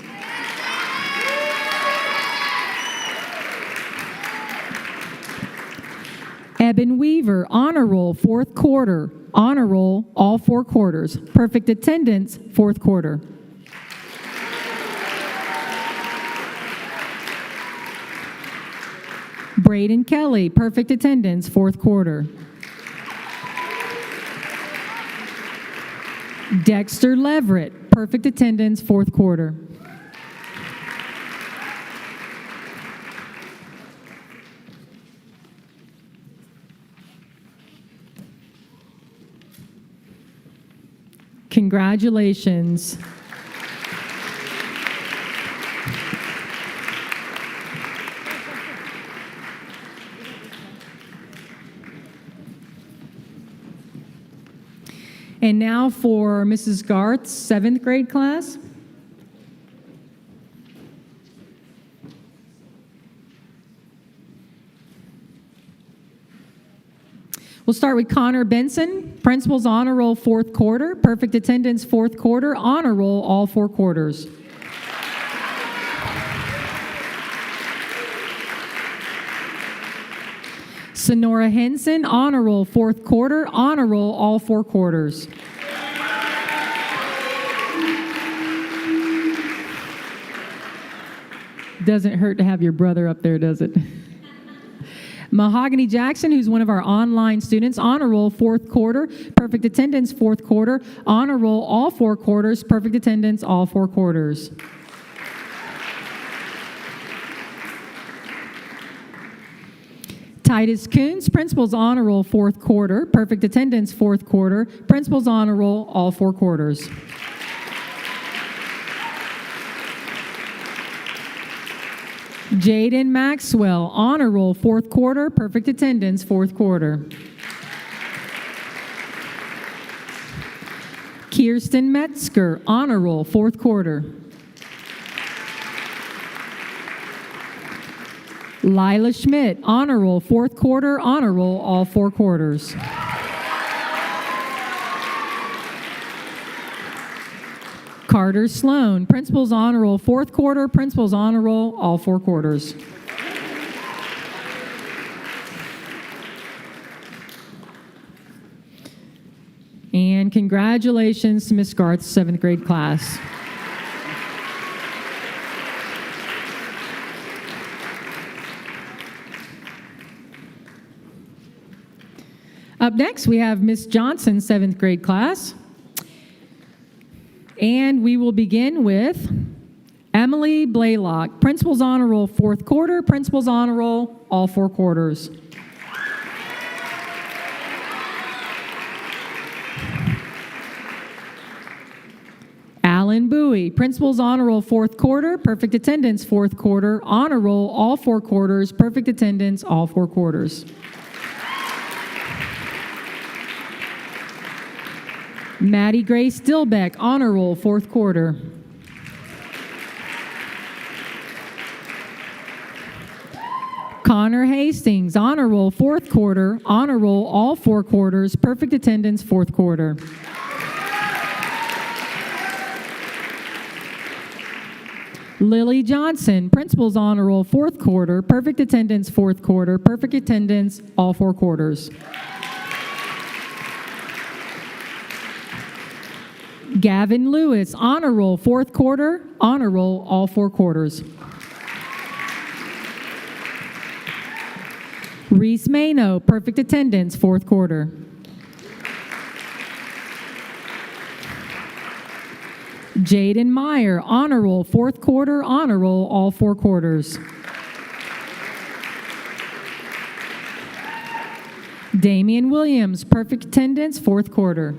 Eben Weaver, honor roll fourth quarter, honor roll all 4 quarters, perfect attendance fourth quarter. Braden Kelly, perfect attendance fourth quarter. Dexter Leverett, perfect attendance fourth quarter. Congratulations. And now for Mrs. Garth's 7th grade class. We'll start with Connor Benson, principal's honor roll fourth quarter, perfect attendance fourth quarter, honor roll all 4 quarters. Sonora Henson, honor roll fourth quarter, honor roll all 4 quarters. Doesn't hurt to have your brother up there, does it? Mahogany Jackson, who's one of our online students, honor roll fourth quarter, perfect attendance fourth quarter, honor roll all 4 quarters, perfect attendance all 4 quarters. Titus Coons, principal's honor roll fourth quarter, perfect attendance fourth quarter, principal's honor roll all 4 quarters. Jaden Maxwell, honor roll fourth quarter, perfect attendance fourth quarter. Kirsten Metzger, honor roll fourth quarter. Lila Schmidt, honor roll fourth quarter, honor roll all 4 quarters. Carter Sloan, principal's honor roll fourth quarter, principal's honor roll all 4 quarters. And congratulations to Miss Garth's 7th grade class. Up next, we have Miss Johnson's 7th grade class. And we will begin with Emily Blaylock, principal's honor roll fourth quarter, principal's honor roll all 4 quarters. Alan Bowie, principal's honor roll fourth quarter, perfect attendance fourth quarter, honor roll all 4 quarters, perfect attendance all 4 quarters. Maddie Grace Stillbeck, honor roll fourth quarter. Connor Hastings, honor roll fourth quarter, honor roll all 4 quarters, perfect attendance fourth quarter. Lily Johnson, principal's honor roll fourth quarter, perfect attendance fourth quarter, perfect attendance all 4 quarters. Gavin Lewis, honor roll fourth quarter, honor roll all 4 quarters. Reese Mano, perfect attendance fourth quarter. Jaden Meyer, honor roll fourth quarter, honor roll all 4 quarters. Damian Williams, perfect attendance fourth quarter.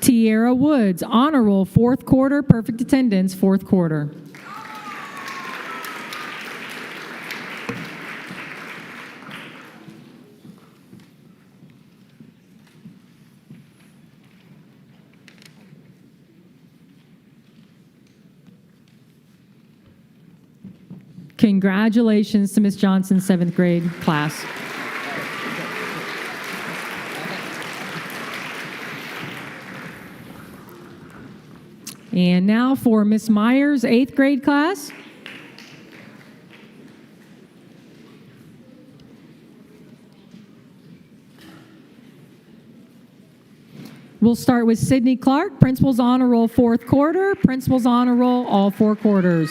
Tierra Woods, honor roll fourth quarter, perfect attendance fourth quarter. Congratulations to Ms. Johnson's 7th grade class. And now for Miss Myers' 8th grade class. We'll start with Sydney Clark, Principal's Honor Roll 4th quarter, Principal's Honor Roll all 4 quarters.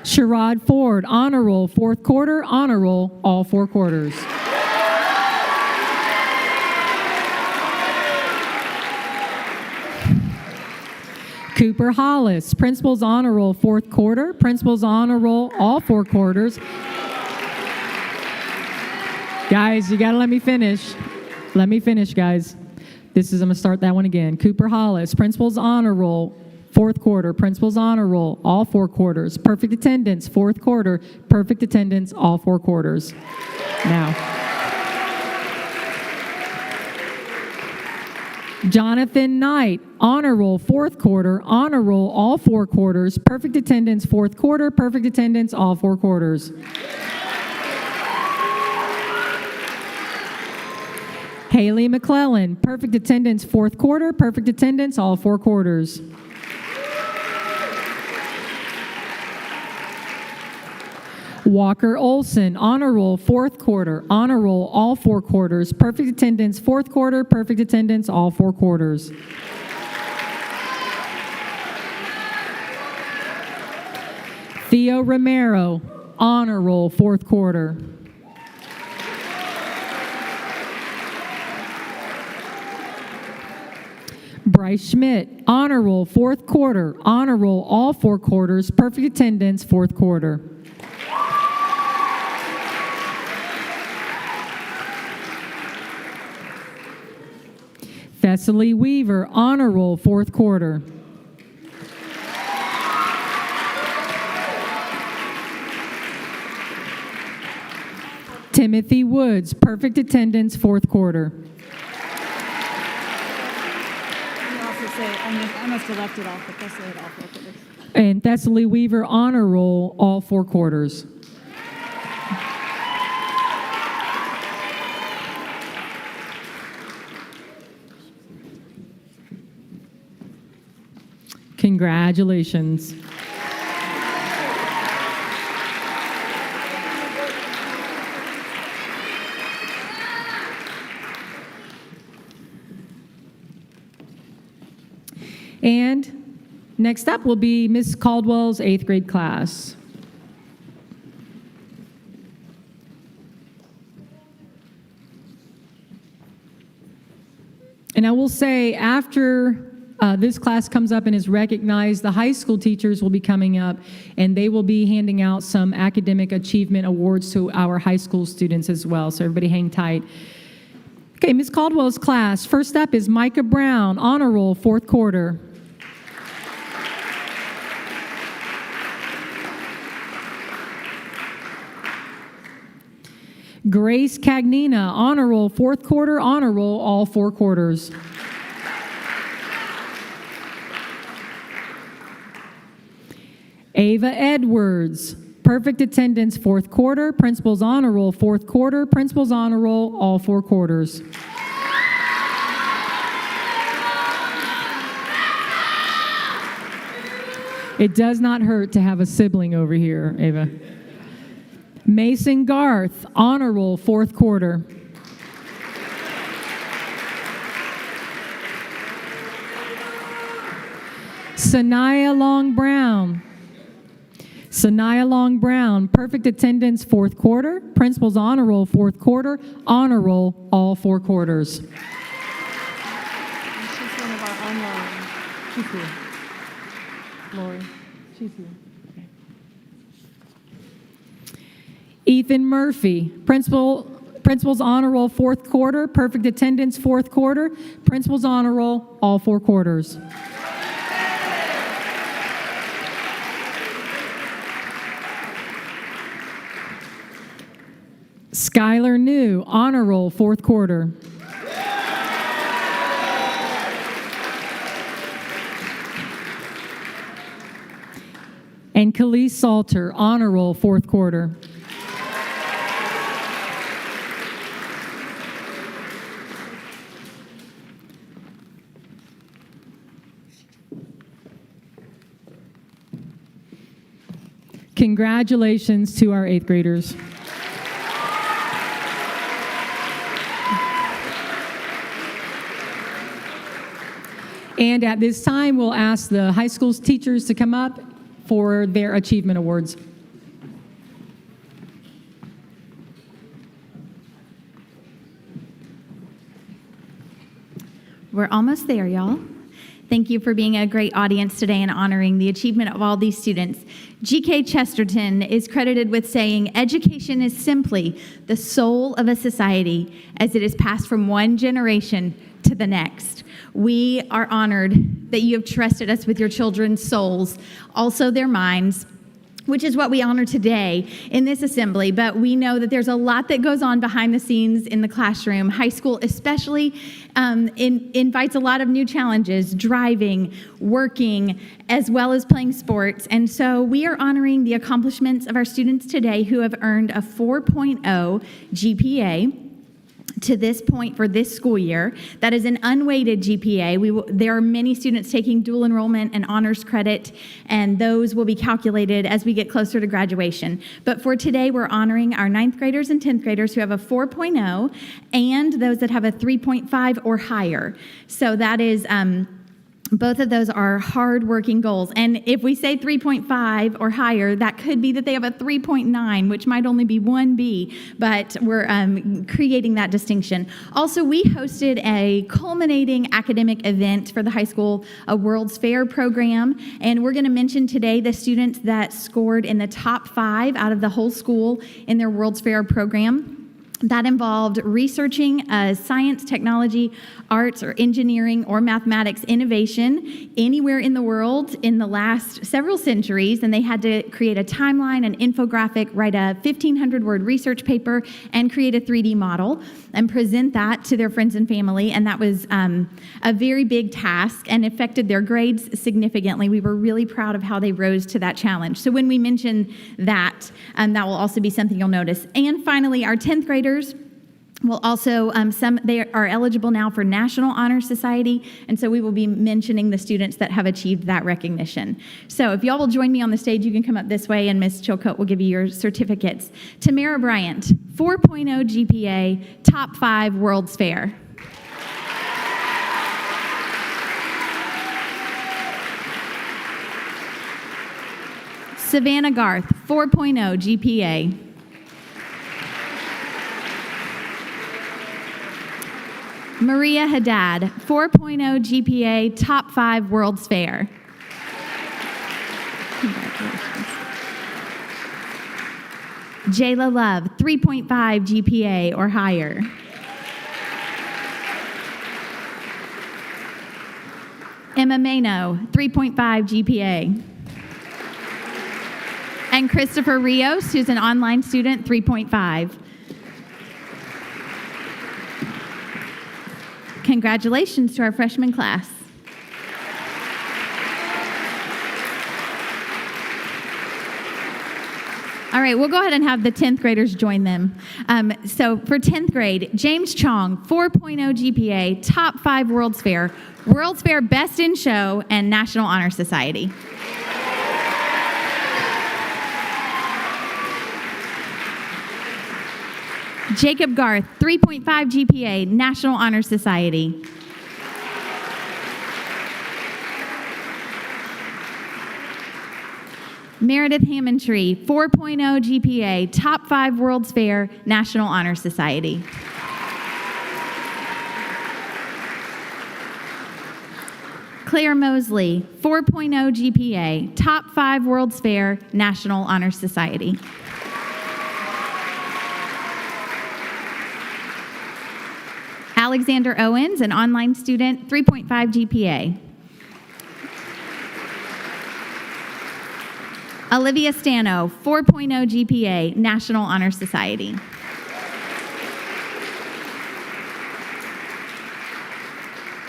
Sherrod Ford, Honor Roll 4th quarter, Honor Roll all 4 quarters. Cooper Hollis, Principal's Honor Roll 4th quarter, Principal's Honor Roll all 4 quarters. Guys, you gotta let me finish. Let me finish, guys. I'm gonna start that one again. Cooper Hollis, Principal's Honor Roll 4th quarter, Principal's Honor Roll all 4 quarters. Perfect attendance, 4th quarter, perfect attendance all 4 quarters. Now. Jonathan Knight, Honor Roll 4th quarter, Honor Roll all 4 quarters, perfect attendance 4th quarter, perfect attendance all 4 quarters. Haley McClellan, perfect attendance 4th quarter, perfect attendance all 4 quarters. Walker Olson, Honor Roll 4th quarter, Honor Roll all 4 quarters, perfect attendance 4th quarter, perfect attendance all 4 quarters. Theo Romero, Honor Roll 4th quarter. Bryce Schmidt, Honor Roll 4th quarter, Honor Roll all 4 quarters, perfect attendance 4th quarter. Thessaly Weaver, Honor Roll 4th quarter. Timothy Woods, perfect attendance 4th quarter. I must have left it off, but that's it all 4 quarters. And Thessaly Weaver, Honor Roll all 4 quarters. Congratulations. And next up will be Miss Caldwell's 8th grade class. And I will say, after this class comes up and is recognized, the high school teachers will be coming up, and they will be handing out some academic achievement awards to our high school students as well, so everybody hang tight. Okay, Ms. Caldwell's class. First up is Micah Brown, Honor Roll 4th quarter. Grace Cagnina, Honor Roll 4th quarter, Honor Roll all 4 quarters. Ava Edwards, perfect attendance 4th quarter, Principal's Honor Roll 4th quarter, Principal's Honor Roll all 4 quarters. It does not hurt to have a sibling over here, Ava. Mason Garth, Honor Roll 4th quarter. Sanaya Long Brown. Sanaya Long Brown, perfect attendance 4th quarter, Principal's Honor Roll 4th quarter, Honor Roll all 4 quarters. She's one of our online. She's here. Lori, she's here. Okay. Ethan Murphy, Principal's Honor Roll 4th quarter, perfect attendance 4th quarter, Principal's Honor Roll all 4 quarters. Skylar New, Honor Roll 4th quarter. And Khalees Salter, Honor Roll 4th quarter. Congratulations to our 8th graders. And at this time, we'll ask the high school's teachers to come up for their achievement awards. We're almost there, y'all. Thank you for being a great audience today and honoring the achievement of all these students. G.K. Chesterton is credited with saying, "Education is simply the soul of a society as it is passed from one generation to the next." We are honored that you have trusted us with your children's souls, also their minds, which is what we honor today in this assembly. But we know that there's a lot that goes on behind the scenes in the classroom. High school especially invites a lot of new challenges, driving, working, as well as playing sports. And so we are honoring the accomplishments of our students today who have earned a 4.0 GPA to this point for this school year. That is an unweighted GPA. There are many students taking dual enrollment and honors credit, and those will be calculated as we get closer to graduation. But for today, we're honoring our 9th graders and 10th graders who have a 4.0 and those that have a 3.5 or higher. So that is both of those are hard-working goals. And if we say 3.5 or higher, that could be that they have a 3.9, which might only be 1B, but we're creating that distinction. Also, we hosted a culminating academic event for the high school, a World's Fair program, and we're going to mention today the students that scored in the top 5 out of the whole school in their World's Fair program. That involved researching science, technology, arts, or engineering, or mathematics innovation anywhere in the world in the last several centuries, and they had to create a timeline, an infographic, write a 1,500-word research paper, and create a 3D model, and present that to their friends and family, and that was a very big task and affected their grades significantly. We were really proud of how they rose to that challenge. So when we mention that, that will also be something you'll notice. And finally, our 10th graders will also, they are eligible now for National Honor Society, and so we will be mentioning the students that have achieved that recognition. So if y'all will join me on the stage, you can come up this way, and Ms. Chilcote will give you your certificates. Tamara Bryant, 4.0 GPA, top 5 World's Fair. Savannah Garth, 4.0 GPA. Maria Haddad, 4.0 GPA, top 5 World's Fair. Congratulations. Jayla Love, 3.5 GPA or higher. Emma Mano, 3.5 GPA. And Christopher Rios, who's an online student, 3.5. Congratulations to our freshman class. All right, we'll go ahead and have the 10th graders join them. So for 10th grade, James Chong, 4.0 GPA, top 5 World's Fair, Best in Show, and National Honor Society. Jacob Garth, 3.5 GPA, National Honor Society. Meredith Hammondtree, 4.0 GPA, top 5 World's Fair, National Honor Society. Claire Mosley, 4.0 GPA, top 5 World's Fair, National Honor Society. Alexander Owens, an online student, 3.5 GPA. Olivia Stano, 4.0 GPA, National Honor Society.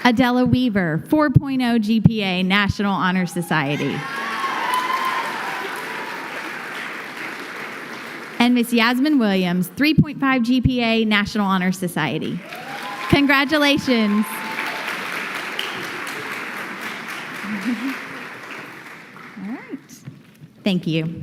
Adela Weaver, 4.0 GPA, National Honor Society. And Miss Yasmin Williams, 3.5 GPA, National Honor Society. Congratulations. All right. Thank you.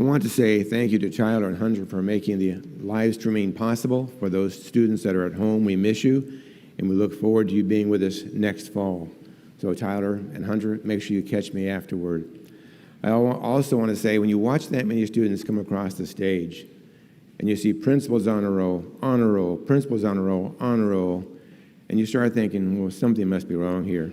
want to say thank you to Tyler and Hunter for making the live streaming possible. For those students that are at home, we miss you, and we look forward to you being with us next fall. So Tyler and Hunter, make sure you catch me afterward. I also want to say, when you watch that many students come across the stage, and you see principals on a row, principals on a row, on a row, and you start thinking, well, something must be wrong here.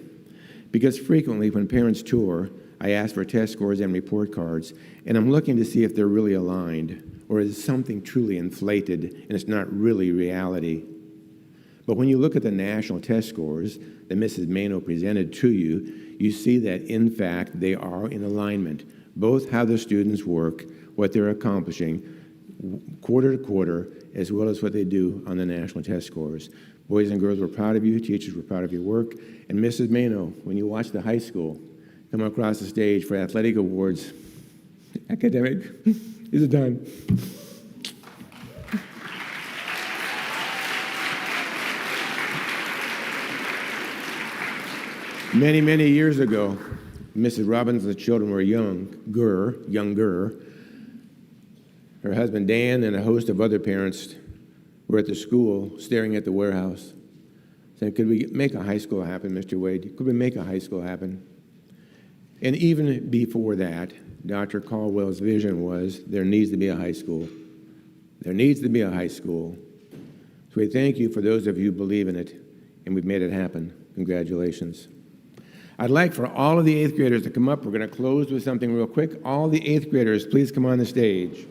Because frequently when parents tour, I ask for test scores and report cards, and I'm looking to see if they're really aligned, or is something truly inflated and it's not really reality. But when you look at the national test scores that Mrs. Mano presented to you, you see that, in fact, they are in alignment, both how the students work, what they're accomplishing, quarter to quarter, as well as what they do on the national test scores. Boys and girls, we're proud of you. Teachers, we're proud of your work. And Mrs. Mano, when you watch the high school come across the stage for athletic awards, academic is done. Many, many years ago, Mrs. Robinson's children were younger. Her husband Dan and a host of other parents were at the school staring at the warehouse, saying, could we make a high school happen, Mr. Wade? Could we make a high school happen? And even before that, Dr. Caldwell's vision was there needs to be a high school. There needs to be a high school. So we thank you for those of you who believe in it, and we've made it happen. Congratulations. I'd like for all of the 8th graders to come up. We're going to close with something real quick. All the 8th graders, please come on the stage.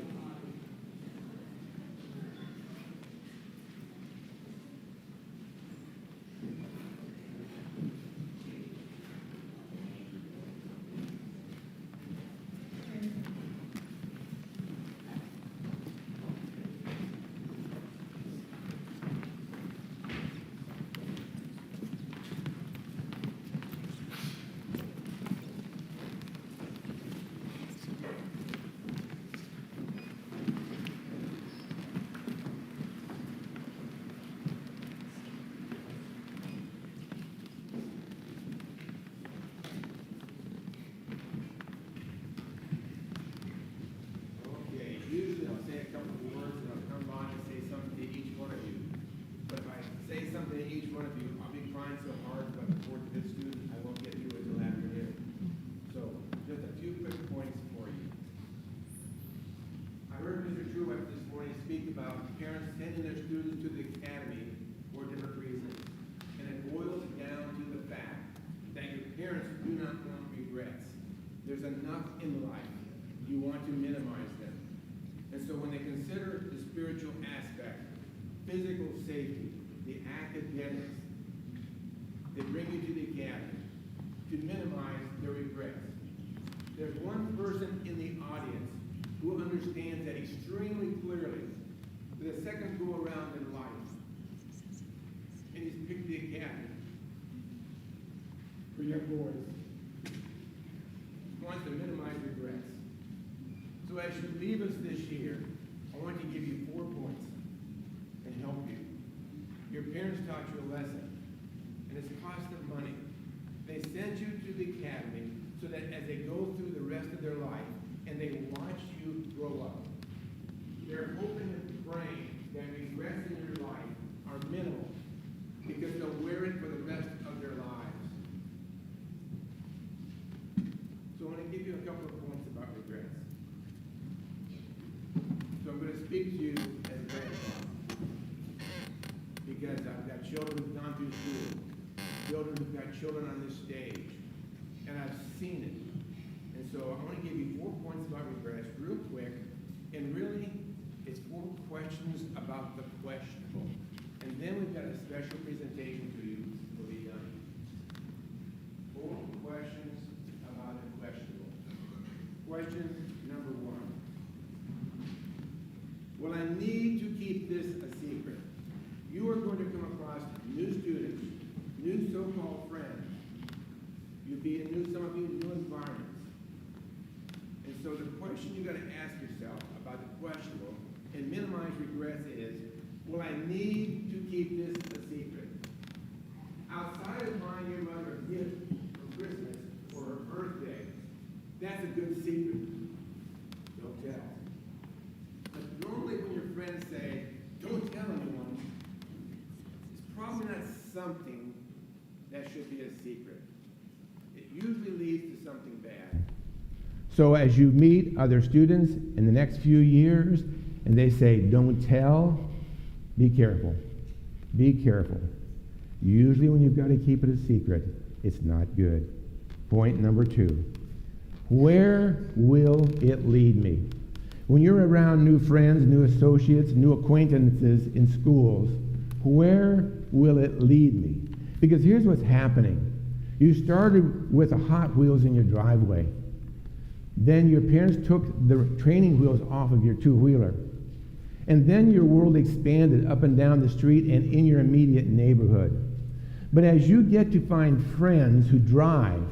There's enough in life. You want to minimize them. And so when they consider the spiritual aspect, physical safety, the academics, they bring you to the academy to minimize their regrets. There's one person in the audience who understands that extremely clearly for the second go around in life. And he's picked the academy for young boys. Wants to minimize regrets. So as you leave us this year, I want to give you 4 points and help you. Your parents taught you a lesson, and it's cost them money. They sent you to the academy so that as they go through the rest of their life and they watch you grow up, they're hoping and praying that regrets in your life are minimal because they'll wear it for the rest of their lives. So I'm going to give you a couple of points about regrets. So I'm going to speak to you as a grandfather because I've got children who've gone through school, children who've got children on this stage, and I've seen it. And so I want to give you 4 points about regrets real quick, and really it's 4 questions about the questionable. And then we've got a special presentation for you. We'll be done. 4 questions about the questionable. Question number 1. Will I need to keep this a secret? You are going to come across new students, new so-called friends. You'll be in some of you, new environments. And so the question you got to ask yourself about the questionable and minimize regrets is, will I need to keep this a secret? Outside of buying your mother a gift for Christmas or her birthday, that's a good secret. Don't tell. So as you meet other students in the next few years and they say, don't tell, be careful. Be careful. Usually when you've got to keep it a secret, it's not good. Point number 2. Where will it lead me? When you're around new friends, new associates, new acquaintances in schools, where will it lead me? Because here's what's happening. You started with the Hot Wheels in your driveway. Then your parents took the training wheels off of your two-wheeler. And then your world expanded up and down the street and in your immediate neighborhood. But as you get to find friends who drive,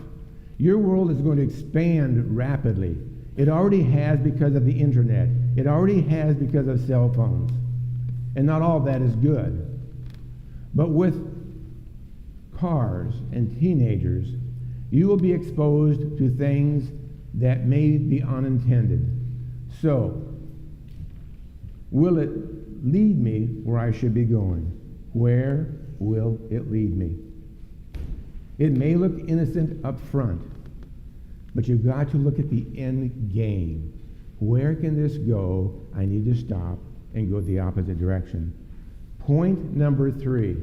your world is going to expand rapidly. It already has because of the internet. It already has because of cell phones. And not all that is good. But with cars and teenagers, you will be exposed to things that may be unintended. So, will it lead me where I should be going? Where will it lead me? It may look innocent up front, but you've got to look at the end game. Where can this go? I need to stop and go the opposite direction. Point number 3.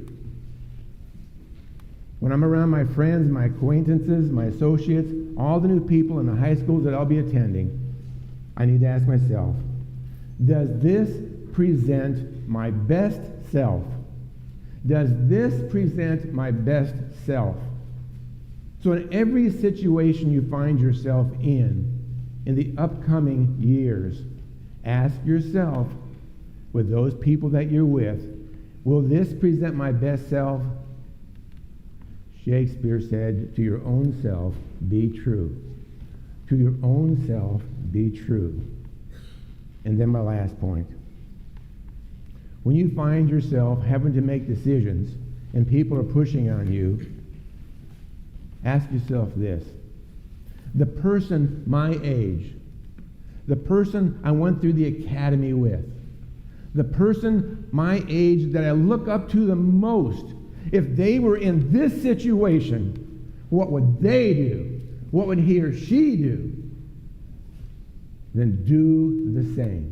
When I'm around my friends, my acquaintances, my associates, all the new people in the high schools that I'll be attending, I need to ask myself, does this present my best self? Does this present my best self? So in every situation you find yourself in the upcoming years, ask yourself, with those people that you're with, will this present my best self? Shakespeare said, to your own self, be true. To your own self, be true. And then my last point. When you find yourself having to make decisions and people are pushing on you, ask yourself this. The person my age, the person I went through the academy with, the person my age that I look up to the most, if they were in this situation, what would they do? What would he or she do? Then do the same.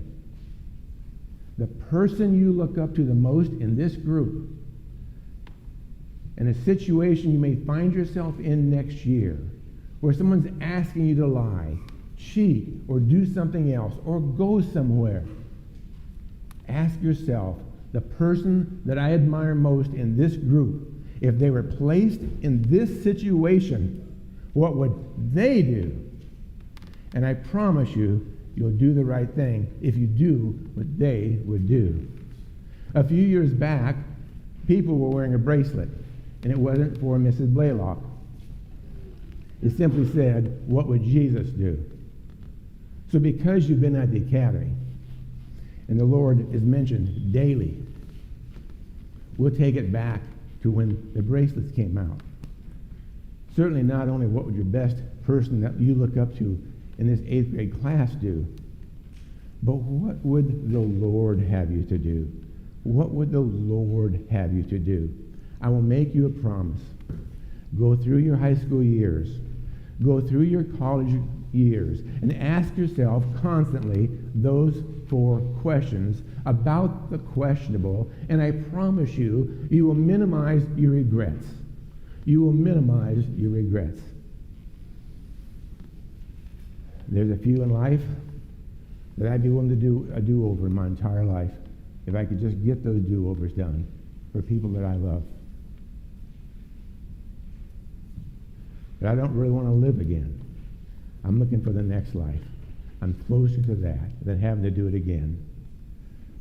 The person you look up to the most in this group, in a situation you may find yourself in next year, where someone's asking you to lie, cheat, or do something else, or go somewhere, ask yourself, the person that I admire most in this group, if they were placed in this situation, what would they do? And I promise you, you'll do the right thing if you do what they would do. A few years back, people were wearing a bracelet, and it wasn't for Mrs. Blaylock. It simply said, what would Jesus do? So because you've been at the academy, and the Lord is mentioned daily, we'll take it back to when the bracelets came out. Certainly not only what would your best person that you look up to in this 8th grade class do, but what would the Lord have you to do? What would the Lord have you to do? I will make you a promise. Go through your high school years. Go through your college years and ask yourself constantly those 4 questions about the questionable, and I promise you, you will minimize your regrets. You will minimize your regrets. There's a few in life that I'd be willing to do a do-over in my entire life if I could just get those do-overs done for people that I love. But I don't really want to live again. I'm looking for the next life. I'm closer to that than having to do it again.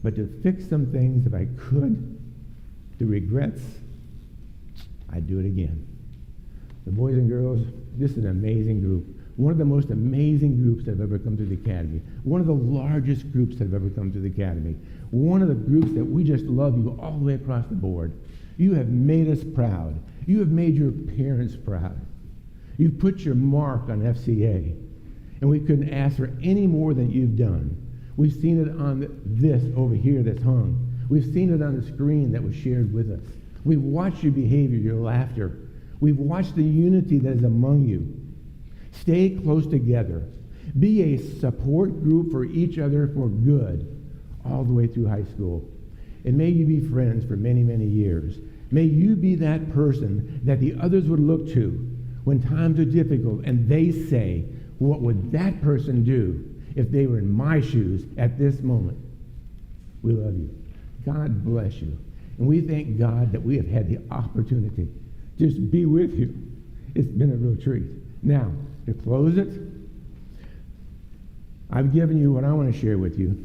But to fix some things, if I could, the regrets, I'd do it again. The boys and girls, this is an amazing group. One of the most amazing groups that have ever come to the academy. One of the largest groups that have ever come to the academy. One of the groups that we just love you all the way across the board. You have made us proud. You have made your parents proud. You've put your mark on FCA. And we couldn't ask for any more than you've done. We've seen it on this over here that's hung. We've seen it on the screen that was shared with us. We've watched your behavior, your laughter. We've watched the unity that is among you. Stay close together. Be a support group for each other for good all the way through high school. And may you be friends for many, many years. May you be that person that the others would look to when times are difficult and they say, what would that person do if they were in my shoes at this moment? We love you. God bless you. And we thank God that we have had the opportunity to just be with you. It's been a real treat. Now, to close it, I've given you what I want to share with you,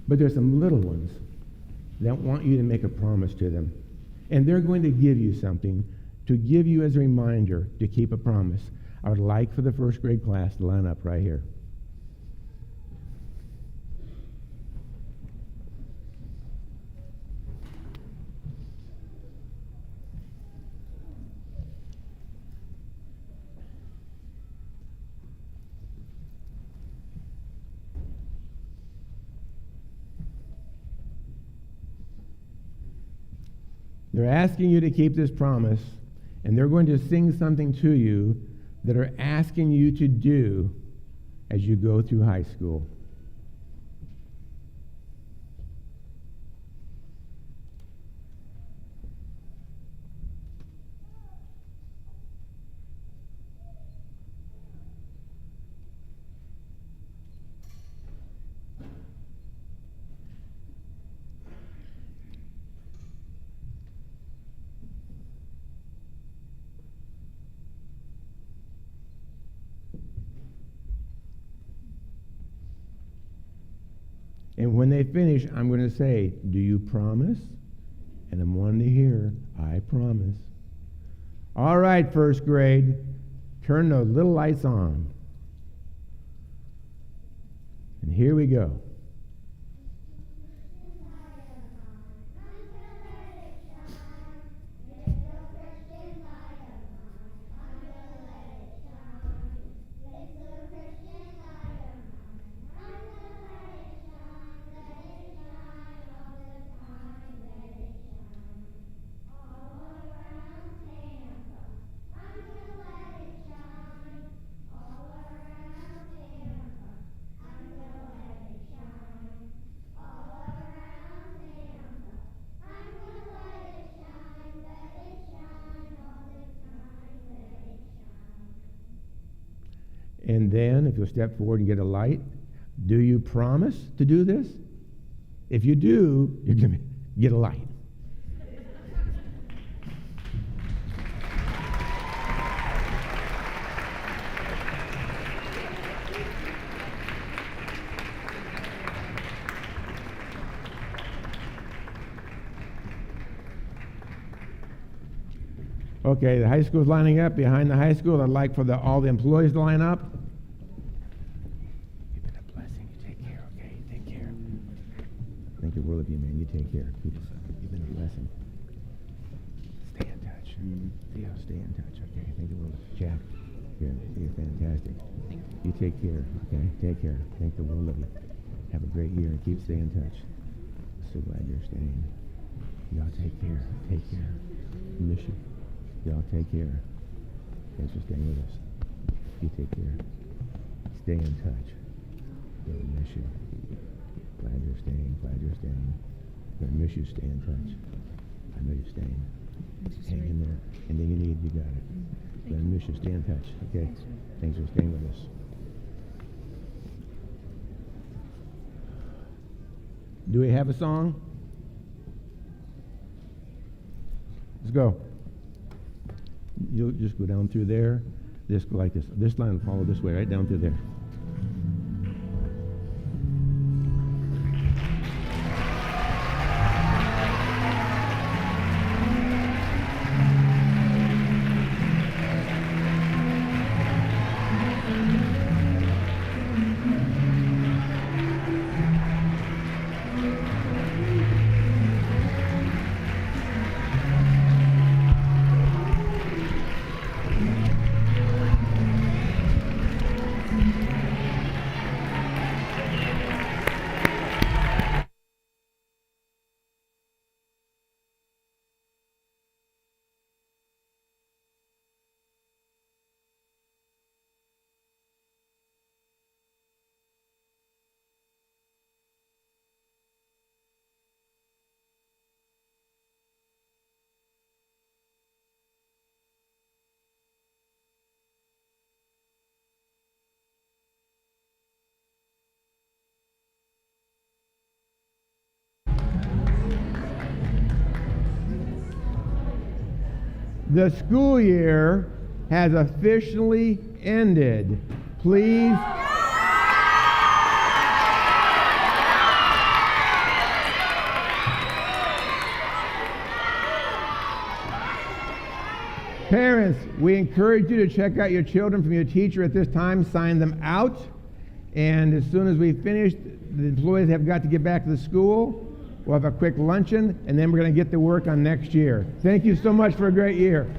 but there's some little ones that want you to make a promise to them. And they're going to give you something to give you as a reminder to keep a promise. I would like for the first grade class to line up right here. They're asking you to keep this promise, and they're going to sing something to you that are asking you to do as you go through high school. And when they finish, I'm going to say, do you promise? And I'm wanting to hear, I promise. All right, first grade, turn those little lights on. And here we go. And then, if you'll step forward and get a light, do you promise to do this? If you do, you're going to get a light. Okay, the high school's lining up. Behind the high school, I'd like for all the employees to line up. You've been a blessing. You take care, okay? Take care. Thank the world of you, man. You take care. You've been a blessing. Stay in touch. Theo, stay in touch, okay? Thank the world of you. Jack, you're fantastic. You take care, okay? Take care. Thank the world of you. Have a great year and keep staying in touch. So glad you're staying. Y'all take care. Take care. Miss you. Y'all take care. Thanks for staying with us. You take care. Stay in touch. We'll miss you. Glad you're staying. Glad you're staying. Gonna miss you. Stay in touch. I know you're staying. Hang in there. Anything you need, you got it. Gonna miss you. Stay in touch. Okay? Thanks for staying with us. Do we have a song? Let's go. You'll just go down through there. Just go like this. This line will follow this way, right down through there. The school year has officially ended. Please. Parents, we encourage you to check out your children from your teacher at this time, sign them out, and as soon as we finish, the employees have got to get back to the school. We'll have a quick luncheon, and then we're going to get to work on next year. Thank you so much for a great year.